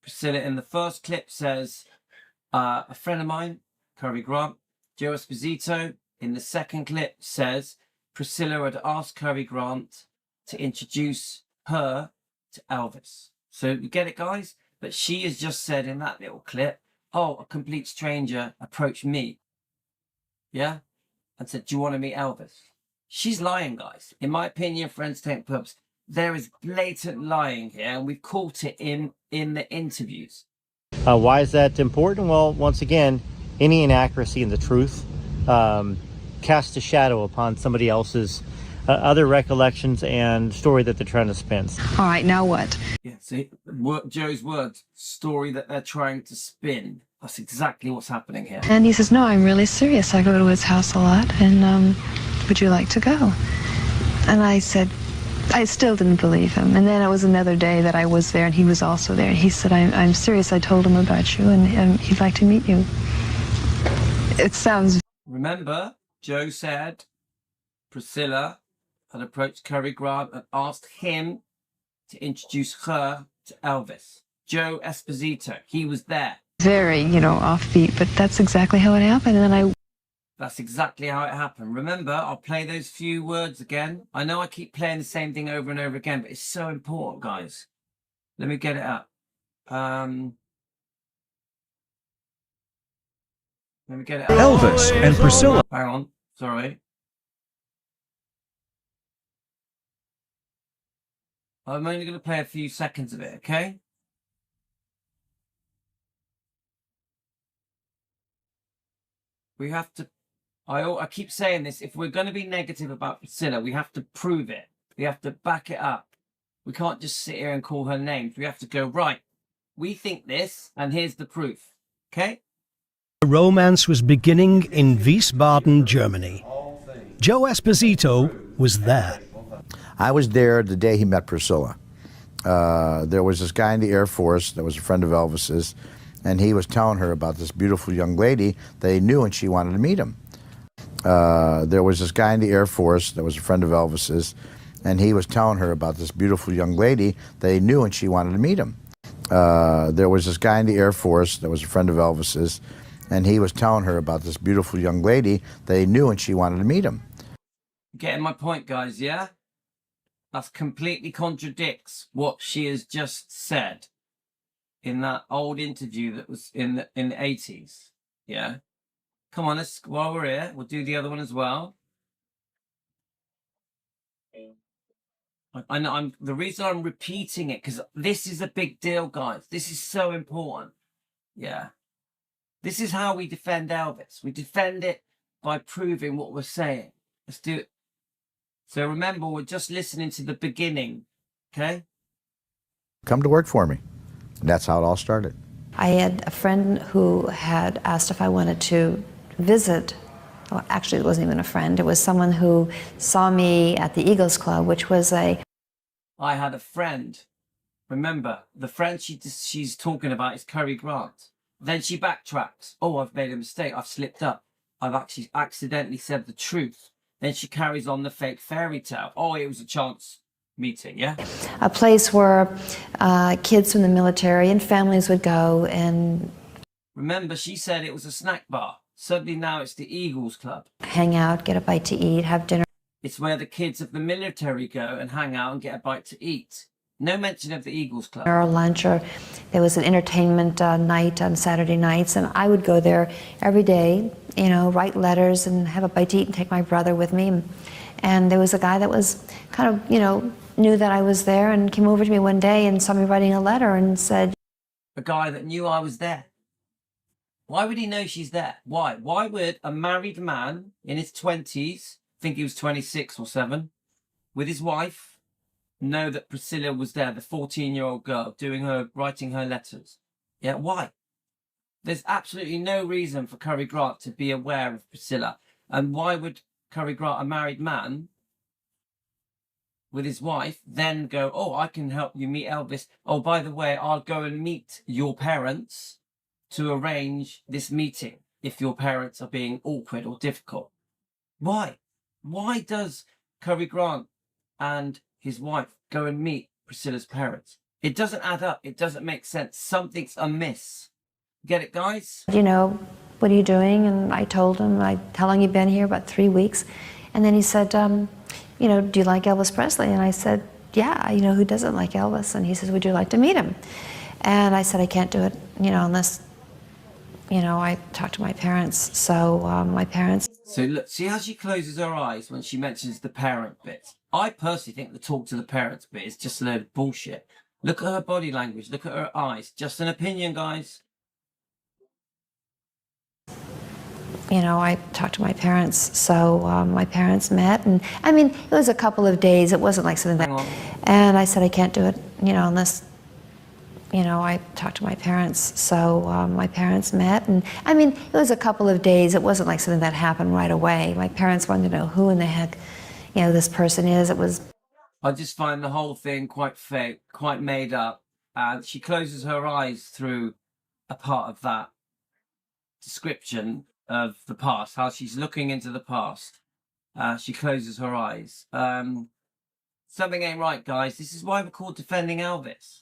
Priscilla in the first clip says, a friend of mine, Cary Grant. Joe Esposito in the second clip says Priscilla had asked Cary Grant to introduce her to Elvis. So you get it, guys? But she has just said in that little clip, oh, a complete stranger approached me, yeah, and said, do you want to meet Elvis? She's lying, guys. In my opinion, for entertainment purposes, there is blatant lying here, and we've caught it in the interviews. Why is that important? Well, once again, any inaccuracy in the truth casts a shadow upon somebody else's other recollections and story that they're trying to spin. All right, now what? Yeah, see, Joe's words, story that they're trying to spin. That's exactly what's happening here. And he says, no, I'm really serious. I go to his house a lot, and would you like to go? And I said, I still didn't believe him. And then it was another day that I was there, and he was also there. He said, I'm serious. I told him about you, and he'd like to meet you. It sounds... Remember, Joe said Priscilla had approached Cary Grant and asked him to introduce her to Elvis. Joe Esposito, he was there. Very, offbeat, but that's exactly how it happened. And then That's exactly how it happened. Remember, I'll play those few words again. I know I keep playing the same thing over and over again, but it's so important, guys. Let me get it up. Let me get it up. Elvis and Priscilla. Hang on, sorry. I'm only going to play a few seconds of it, okay? We have to, I keep saying this, if we're going to be negative about Priscilla, we have to prove it. We have to back it up. We can't just sit here and call her names. We have to go, right, we think this, and here's the proof, okay? The romance was beginning in Wiesbaden, Germany. Joe Esposito was there. I was there the day he met Priscilla. There was this guy in the Air Force that was a friend of Elvis's, and he was telling her about this beautiful young lady that he knew, and she wanted to meet him. There was this guy in the Air Force that was a friend of Elvis's, and he was telling her about this beautiful young lady that he knew, and she wanted to meet him. There was this guy in the Air Force that was a friend of Elvis's, and he was telling her about this beautiful young lady that he knew, and she wanted to meet him. Getting my point, guys, yeah? That completely contradicts what she has just said in that old interview that was in the 80s, yeah? Come on, let's, while we're here, we'll do the other one as well. I know the reason I'm repeating it, because this is a big deal, guys. This is so important, yeah? This is how we defend Elvis. We defend it by proving what we're saying. Let's do it. So remember, we're just listening to the beginning, okay? Come to work for me. And that's how it all started. I had a friend who had asked if I wanted to visit. Well, actually, it wasn't even a friend. It was someone who saw me at the Eagles Club, which was a... I had a friend. Remember, the friend she's talking about is Cary Grant. Then she backtracks. Oh, I've made a mistake. I've slipped up. I've actually accidentally said the truth. Then she carries on the fake fairy tale. Oh, it was a chance meeting, yeah? A place where kids from the military and families would go and... Remember, she said it was a snack bar. Suddenly now it's the Eagles Club. Hang out, get a bite to eat, have dinner. It's where the kids of the military go and hang out and get a bite to eat. No mention of the Eagles Club. Or lunch, or there was an entertainment night on Saturday nights, and I would go there every day, you know, write letters and have a bite to eat and take my brother with me. And there was a guy that was kind of, you know, knew that I was there and came over to me one day and saw me writing a letter and said... A guy that knew I was there. Why would he know she's there? Why? Why would a married man in his 20s, I think he was 26 or 7, with his wife, know that Priscilla was there, the 14-year-old girl, writing her letters? Yeah, why? There's absolutely no reason for Cary Grant to be aware of Priscilla. And why would Cary Grant, a married man, with his wife, then go, oh, I can help you meet Elvis. Oh, by the way, I'll go and meet your parents to arrange this meeting if your parents are being awkward or difficult. Why? Why does Cary Grant and his wife go and meet Priscilla's parents? It doesn't add up. It doesn't make sense. Something's amiss. Get it, guys? You know, what are you doing? And I told him, how long you been here? About 3 weeks. And then he said, you know, do you like Elvis Presley? And I said, yeah, you know, who doesn't like Elvis? And he says, would you like to meet him? And I said, I can't do it, you know, unless, you know, I talk to my parents. So my parents... So look, see how she closes her eyes when she mentions the parent bit? I personally think the talk to the parents bit is just a load of bullshit. Look at her body language. Look at her eyes. Just an opinion, guys. You know, I talked to my parents, so my parents met, and I mean, it was a couple of days. It wasn't like something that... And I said, I can't do it, you know, unless, you know, I talked to my parents. So my parents met, and I mean, it was a couple of days. It wasn't like something that happened right away. My parents wanted to know who in the heck, you know, this person is. It was... I just find the whole thing quite fake, quite made up. And she closes her eyes through a part of that description of the past, how she's looking into the past. She closes her eyes. Something ain't right, guys. This is why we're called Defending Elvis.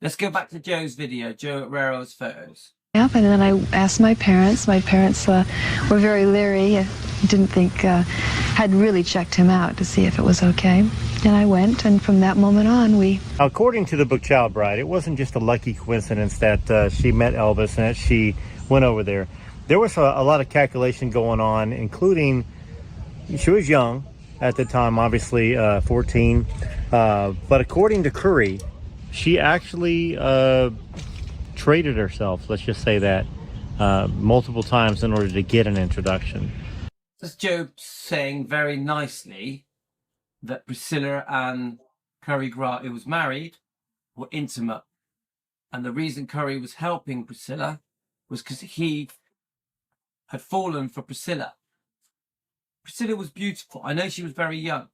Let's go back to Joe's video, Joe Herrero's photos. And then I asked my parents. My parents were very leery. Didn't think, had really checked him out to see if it was okay. And I went, and from that moment on, we... According to the book Child Bride, it wasn't just a lucky coincidence that she met Elvis and that she went over there. There was a lot of calculation going on, including she was young, at the time, obviously 14. But according to Curry, she actually traded herself, let's just say that, multiple times in order to get an introduction. As Joe saying very nicely that Priscilla and Curry Grant, who was married, were intimate. And the reason Curry was helping Priscilla was because he had fallen for Priscilla. Priscilla was beautiful. I know she was very young.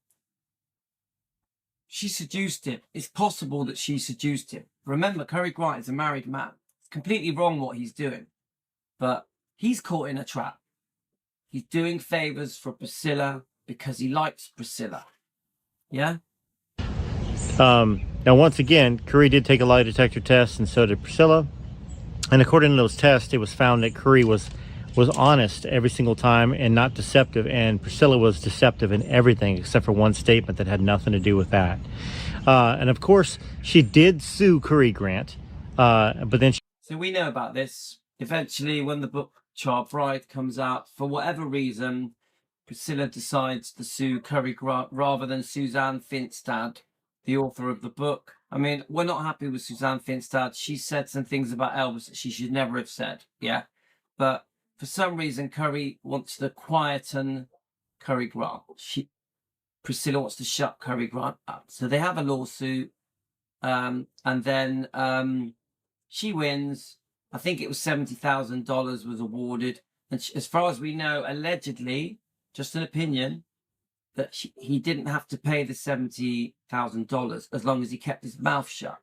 She seduced him. It's possible that she seduced him. Remember, Curry Grant is a married man. It's completely wrong what he's doing. But he's caught in a trap. He's doing favors for Priscilla because he likes Priscilla. Yeah? Now, once again, Curry did take a lie detector test, and so did Priscilla. And according to those tests, it was found that Curry was honest every single time and not deceptive, and Priscilla was deceptive in everything except for one statement that had nothing to do with that. And of course, she did sue Curry Grant, but then So we know about this. Eventually, when the book Child Bride comes out, for whatever reason, Priscilla decides to sue Curry Grant rather than Suzanne Finstad, the author of the book. I mean, we're not happy with Suzanne Finstad. She said some things about Elvis that she should never have said, yeah? But for some reason, Curry wants to quieten Curry Grant. Priscilla wants to shut Curry Grant up. So they have a lawsuit, and then she wins. I think it was $70,000 was awarded. And as far as we know, allegedly, just an opinion, that he didn't have to pay the $70,000 as long as he kept his mouth shut.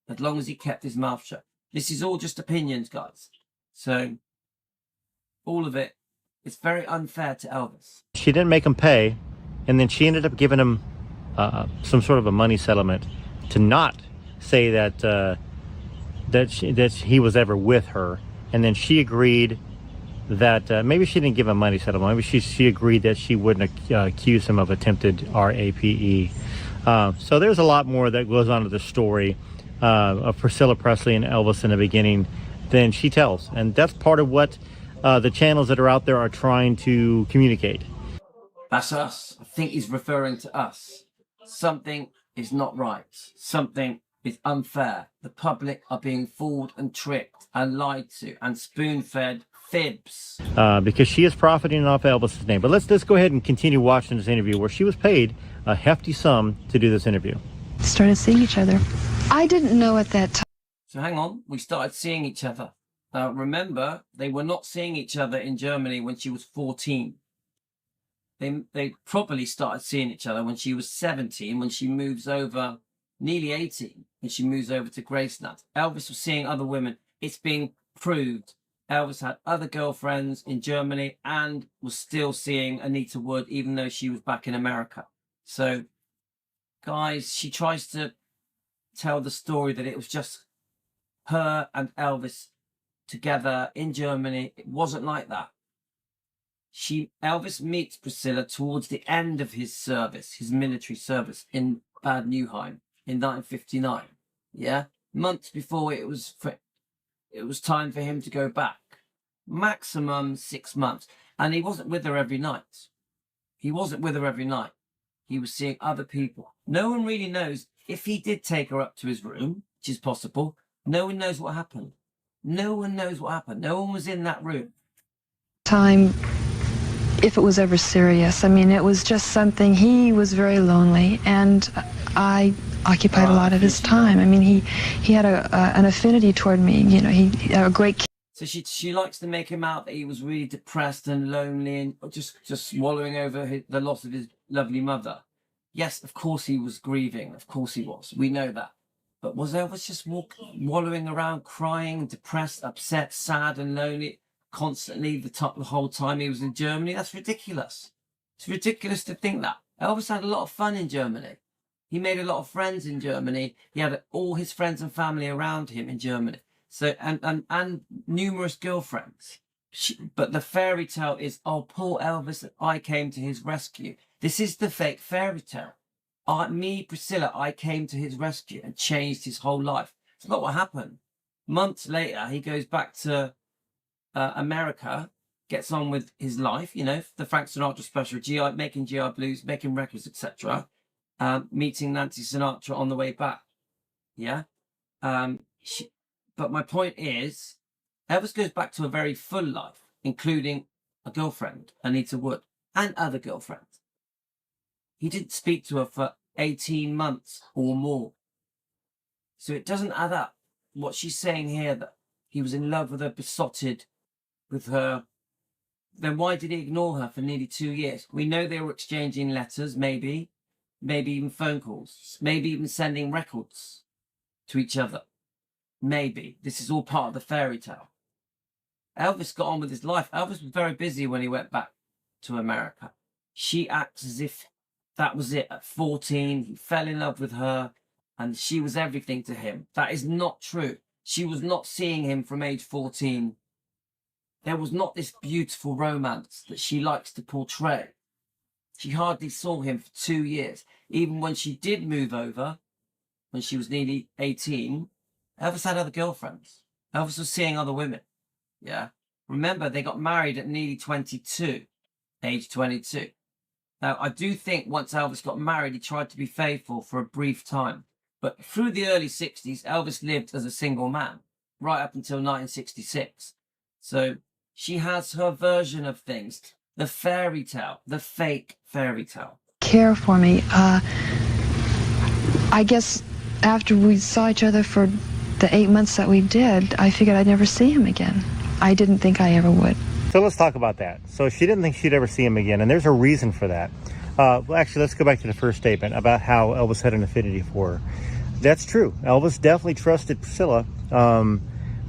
As long as he kept his mouth shut. This is all just opinions, guys. So all of it, it's very unfair to Elvis. she didn't make him pay, and then she ended up giving him some sort of a money settlement to not say that that he was ever with her. And then she agreed that maybe she didn't give him money settlement. Maybe she agreed that she wouldn't accuse him of attempted rape. So there's a lot more that goes on to the story of Priscilla Presley and Elvis in the beginning than she tells. And that's part of what the channels that are out there are trying to communicate. That's us. I think he's referring to us. Something is not right. Something is unfair. The public are being fooled and tricked and lied to and spoon-fed fibs. Because she is profiting off Elvis's name. But let's go ahead and continue watching this interview where she was paid a hefty sum to do this interview. Started seeing each other. I didn't know at that time. So hang on, we started seeing each other. Remember, they were not seeing each other in Germany when she was 14. They probably started seeing each other when she was 17, when she moves over, nearly 18, when she moves over to Graceland. Elvis was seeing other women. It's being proved Elvis had other girlfriends in Germany and was still seeing Anita Wood, even though she was back in America. So, guys, she tries to tell the story that it was just her and Elvis together in Germany. It wasn't like that. Elvis meets Priscilla towards the end of his service, his military service in Bad Nauheim in 1959. Yeah, months before it was time for him to go back. Maximum 6 months, and he wasn't with her every night. He wasn't with her every night. He was seeing other people. No one really knows if he did take her up to his room, which is possible. No one knows what happened. No one knows what happened. No one was in that room. Time, if it was ever serious. I mean, it was just something. He was very lonely, and I occupied a lot of his time. I mean, he had an affinity toward me. You know, he a great. So she likes to make him out that he was really depressed and lonely and just wallowing over the loss of his lovely mother. Yes, of course he was grieving. Of course he was. We know that. But was Elvis just wallowing around, crying, depressed, upset, sad, and lonely constantly the whole time he was in Germany? That's ridiculous. It's ridiculous to think that. Elvis had a lot of fun in Germany. He made a lot of friends in Germany. He had all his friends and family around him in Germany. So and numerous girlfriends. But the fairy tale is, oh, poor Elvis, I came to his rescue. This is the fake fairy tale. Priscilla, I came to his rescue and changed his whole life. It's not what happened. Months later, he goes back to America gets on with his life, you know, the Frank Sinatra special, making GI Blues, making records, etc. Meeting Nancy Sinatra on the way back. Yeah. But my point is, Elvis goes back to a very full life, including a girlfriend, Anita Wood, and other girlfriends. He didn't speak to her for 18 months or more. So it doesn't add up. What she's saying here, that he was in love with her, besotted with her, then why did he ignore her for nearly 2 years? We know they were exchanging letters, maybe even phone calls, maybe even sending records to each other. Maybe. This is all part of the fairy tale. Elvis got on with his life. Elvis was very busy when he went back to America. She acts as if that was it. At 14, he fell in love with her and she was everything to him. That is not true. She was not seeing him from age 14. There was not this beautiful romance that she likes to portray. She hardly saw him for 2 years. Even when she did move over, when she was nearly 18, Elvis had other girlfriends. Elvis was seeing other women. Yeah. Remember, they got married at nearly 22, age 22. Now, I do think once Elvis got married, he tried to be faithful for a brief time. But through the early 60s, Elvis lived as a single man, right up until 1966. So she has her version of things. The fairy tale, the fake fairy tale. Care for me. I guess after we saw each other for the 8 months that we did, I figured I'd never see him again. I didn't think I ever would. So let's talk about that. So she didn't think she'd ever see him again, and there's a reason for that. Well, actually, let's go back to the first statement about how Elvis had an affinity for her. That's true. Elvis definitely trusted Priscilla.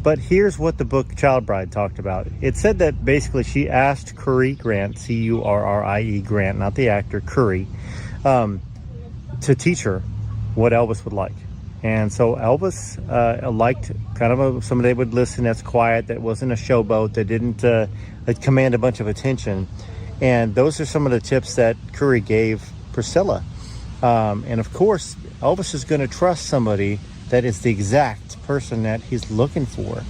But here's what the book Child Bride talked about. It said that basically she asked Currie Grant, C-U-R-R-I-E Grant, not the actor, Currie, to teach her what Elvis would like. And so Elvis liked kind of somebody that would listen, that's quiet, that wasn't a showboat, that didn't command a bunch of attention. And those are some of the tips that Currie gave Priscilla. And of course, Elvis is going to trust somebody that is the exact person that he's looking for.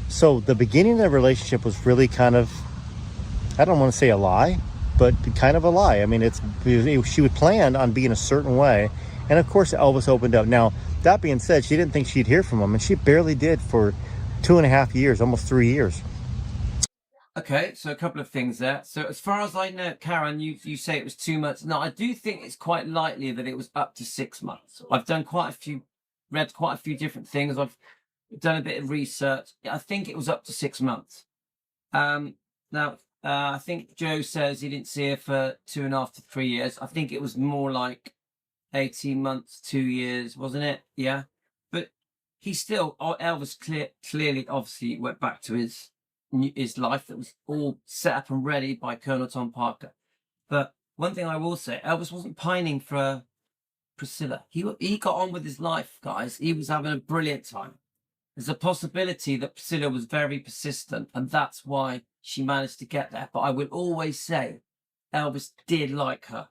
So the beginning of the relationship was really kind of, I don't want to say a lie, but kind of a lie. I mean, she would plan on being a certain way. And of course, Elvis opened up. Now, that being said, she didn't think she'd hear from him, and she barely did for 2.5 years, almost 3 years. Okay, so a couple of things there. So as far as I know, Karen, you say it was 2 months. No, I do think it's quite likely that it was up to 6 months. I've done read quite a few different things. I've done a bit of research. I think it was up to 6 months. Now, I think Joe says he didn't see her for 2.5 to 3 years. I think it was more like 18 months, 2 years, wasn't it? Yeah. But Elvis clearly, obviously, went back to his life that was all set up and ready by Colonel Tom Parker. But one thing I will say, Elvis wasn't pining for Priscilla. He got on with his life, guys. He was having a brilliant time. There's a possibility that Priscilla was very persistent, and that's why she managed to get there. But I will always say Elvis did like her.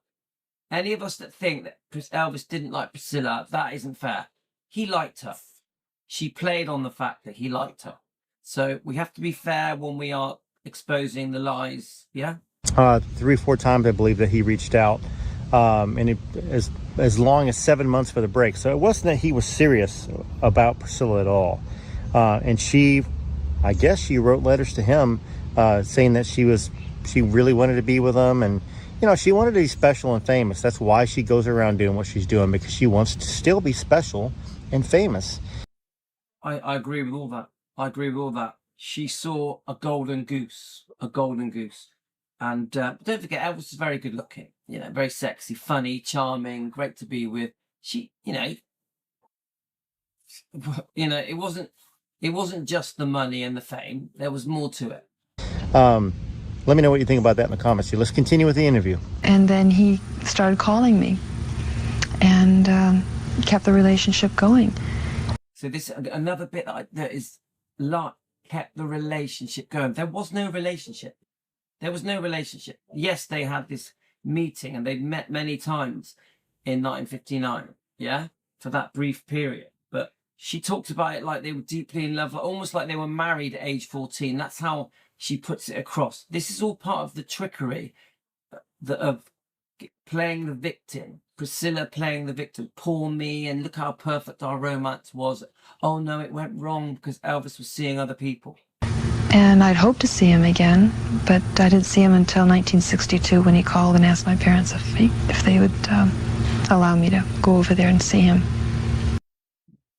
Any of us that think that Elvis didn't like Priscilla, that isn't fair. He liked her. She played on the fact that he liked her. So we have to be fair when we are exposing the lies, yeah? 3-4 times, I believe, that he reached out. And as long as 7 months for the break. So it wasn't that he was serious about Priscilla at all. And I guess she wrote letters to him saying that she really wanted to be with him, and she wanted to be special and famous. That's why she goes around doing what she's doing, because she wants to still be special and famous. I agree with all that. She saw a golden goose. And don't forget, Elvis is very good looking, very sexy, funny, charming, great to be with. It wasn't just the money and the fame. There was more to it. Let me know what you think about that in the comments. Let's continue with the interview. And then he started calling me and kept the relationship going. So this another bit that is like kept the relationship going. There was no relationship. Yes, they had this meeting and they'd met many times in 1959, yeah, for that brief period. But she talked about it like they were deeply in love, almost like they were married at age 14. That's how she puts it across. This is all part of the trickery of playing the victim. Priscilla playing the victim. Poor me, and look how perfect our romance was. Oh no, it went wrong because Elvis was seeing other people. And I'd hoped to see him again, but I didn't see him until 1962 when he called and asked my parents if they would allow me to go over there and see him.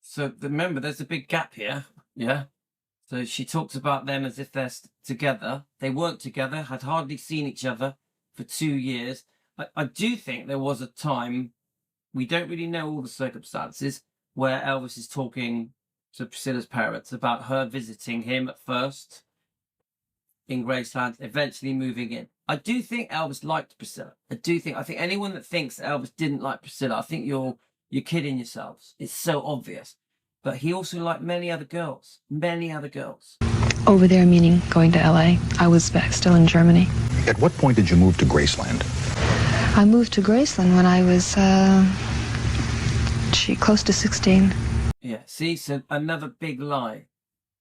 So remember, there's a big gap here, yeah? So she talks about them as if they're together. They weren't together, had hardly seen each other for 2 years. I do think there was a time, we don't really know all the circumstances, where Elvis is talking to Priscilla's parents about her visiting him at first in Graceland, eventually moving in. I do think Elvis liked Priscilla. I think anyone that thinks Elvis didn't like Priscilla, I think you're kidding yourselves. It's so obvious. But he also liked many other girls. Over there, meaning going to LA. I was back still in Germany. At what point did you move to Graceland? I moved to Graceland when I was close to 16. Yeah, see, so another big lie.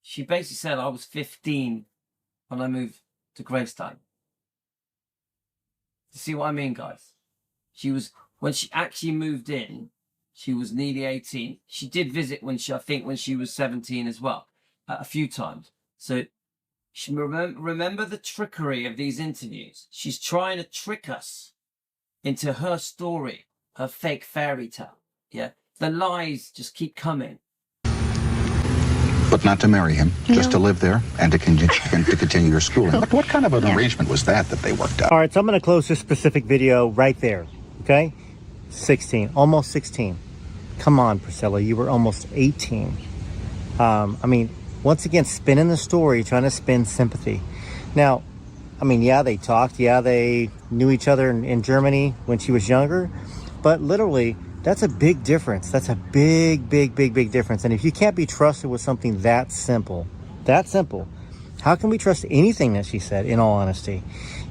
She basically said I was 15 when I moved to Graceland. You see what I mean, guys? When she actually moved in, she was nearly 18. She did visit when she was 17 as well, a few times. So remember the trickery of these interviews. She's trying to trick us into her story, her fake fairy tale. Yeah, the lies just keep coming. But not to marry him, just to live there and to continue your schooling. What kind of an arrangement was that they worked out? All right, so I'm going to close this specific video right there, okay? 16, almost 16. Come on, Priscilla, you were almost 18. I mean, once again, spinning the story, trying to spin sympathy. Now, I mean, yeah, they talked. Yeah, they knew each other in Germany when she was younger. But literally, that's a big difference. That's a big difference. And if you can't be trusted with something that simple, how can we trust anything that she said, in all honesty?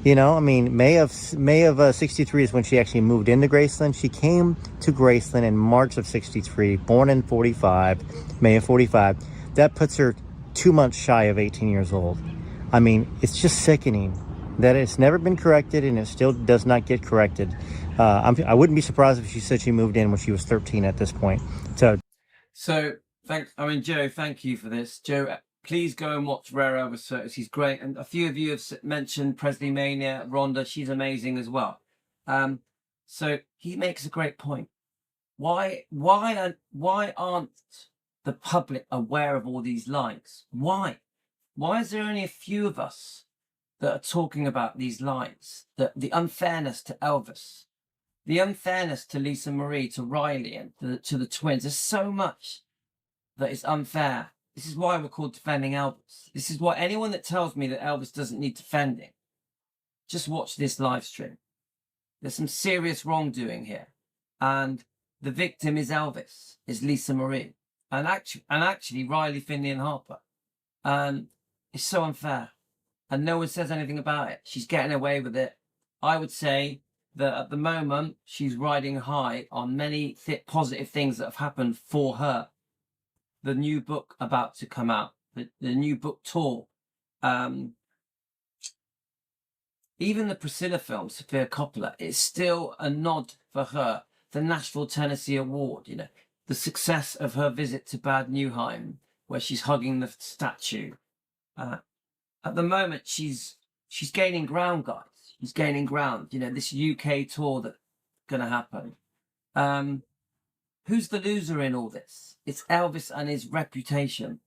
You know, I mean, May of 63 is when she actually moved into Graceland. She came to Graceland in March of 63, born in 45, May of 45. That puts her 2 months shy of 18 years old. I mean, it's just sickening that it's never been corrected, and it still does not get corrected. I wouldn't be surprised if she said she moved in when she was 13 at this point. So Joe, thank you for this. Joe, please go and watch Rare Elvis Photos. He's great. And a few of you have mentioned Presley Mania, Rhonda. She's amazing as well. So he makes a great point. Why aren't the public aware of all these lies? Why is there only a few of us that are talking about these lies? The unfairness to Elvis, the unfairness to Lisa Marie, to Riley, and to the twins. There's so much that is unfair. This is why we're called Defending Elvis. This is why anyone that tells me that Elvis doesn't need defending, just watch this live stream. There's some serious wrongdoing here. And the victim is Elvis, is Lisa Marie. And actually Riley, Finley and Harper. And it's so unfair. And no one says anything about it. She's getting away with it. I would say that at the moment, she's riding high on many positive things that have happened for her. The new book about to come out, the new book tour, even the Priscilla film, Sophia Coppola, it's still a nod for her. The Nashville, Tennessee Award, you know, the success of her visit to Bad Neuheim, where she's hugging the statue. At the moment, she's gaining ground, guys. She's gaining ground. You know, this UK tour that's going to happen. Who's the loser in all this? It's Elvis and his reputation.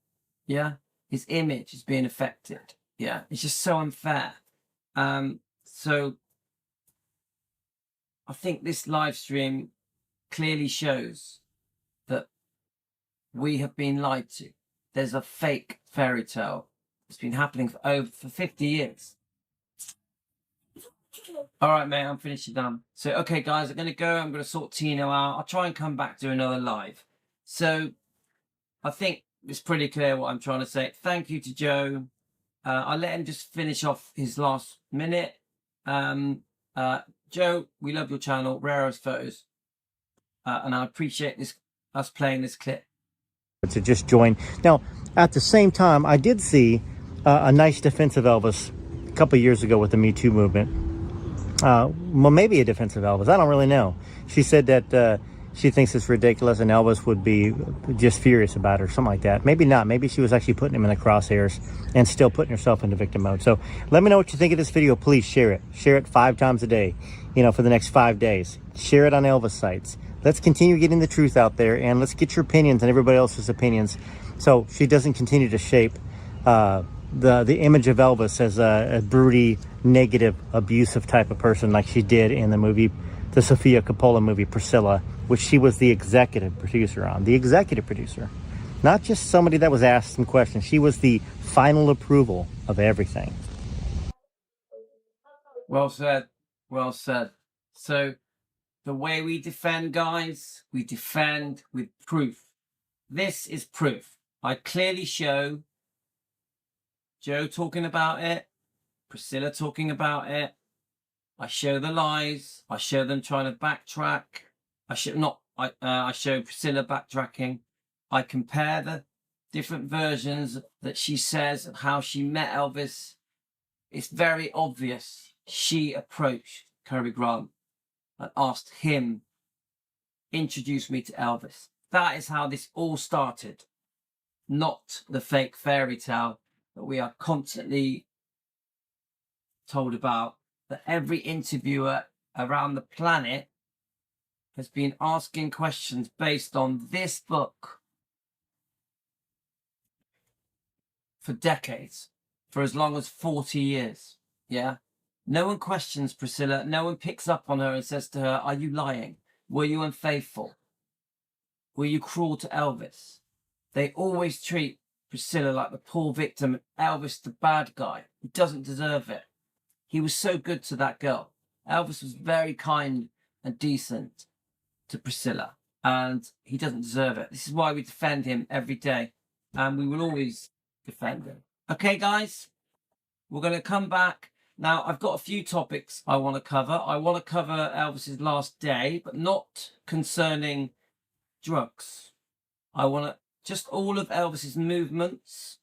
Yeah? His image is being affected. Yeah? It's just so unfair. So I think this live stream clearly shows that we have been lied to. There's a fake fairy tale. It's been happening for 50 years. All right, mate, I'm finishing done. So, okay, guys, I'm going to go. I'm going to sort Tino out. I'll try and come back to another live. So, I think it's pretty clear what I'm trying to say. Thank you to Joe. I'll let him just finish off his last minute. Joe, we love your channel, Rarest Photos. And I appreciate us playing this clip. To just join. Now, at the same time, I did see a nice defense of Elvis a couple of years ago with the Me Too movement. Well, maybe a defense of Elvis. I don't really know. She said that she thinks it's ridiculous and Elvis would be just furious about her, something like that. Maybe not. Maybe she was actually putting him in the crosshairs and still putting herself into victim mode. So let me know what you think of this video. Please share it. Share it 5 times a day, for the next 5 days. Share it on Elvis sites. Let's continue getting the truth out there, and let's get your opinions and everybody else's opinions so she doesn't continue to shape the image of Elvis as a broody, negative, abusive type of person like she did in the Sofia Coppola movie Priscilla, which she was the executive producer on. The executive producer. Not just somebody that was asked some questions. She was the final approval of everything. Well said. Well said. So, the way we defend, guys, we defend with proof. This is proof. I clearly show Joe talking about it, Priscilla talking about it. I show the lies. I show them trying to backtrack. I show Priscilla backtracking. I compare the different versions that she says of how she met Elvis. It's very obvious she approached Cary Grant and asked him, introduce me to Elvis. That is how this all started, not the fake fairy tale that we are constantly told about, that every interviewer around the planet has been asking questions based on this book for decades, for as long as 40 years. Yeah. No one questions Priscilla. No one picks up on her and says to her, are you lying? Were you unfaithful? Were you cruel to Elvis? They always treat Priscilla like the poor victim, Elvis the bad guy who doesn't deserve it. He was so good to that girl. Elvis was very kind and decent to Priscilla, and he doesn't deserve it. This is why we defend him every day, and we will always defend him. Okay, guys, we're going to come back. Now, I've got a few topics I want to cover. I want to cover Elvis's last day, but not concerning drugs. I want to just all of Elvis's movements.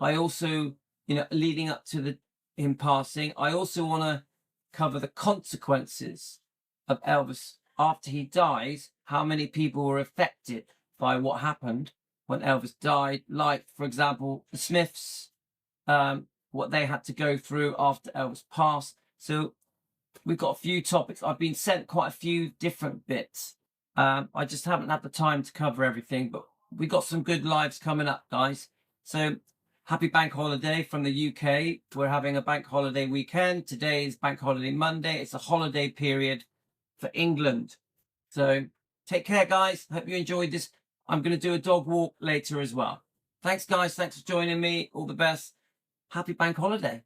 I also, leading up to him passing, I also want to cover the consequences of Elvis after he dies, how many people were affected by what happened when Elvis died, like, for example, the Smiths, what they had to go through after Elvis passed. So we've got a few topics. I've been sent quite a few different bits. I just haven't had the time to cover everything, but we got some good lives coming up, guys. So happy bank holiday from the UK. We're having a bank holiday weekend. Today is bank holiday Monday. It's a holiday period for England. So take care, guys. Hope you enjoyed this. I'm going to do a dog walk later as well. Thanks, guys. Thanks for joining me. All the best. Happy bank holiday.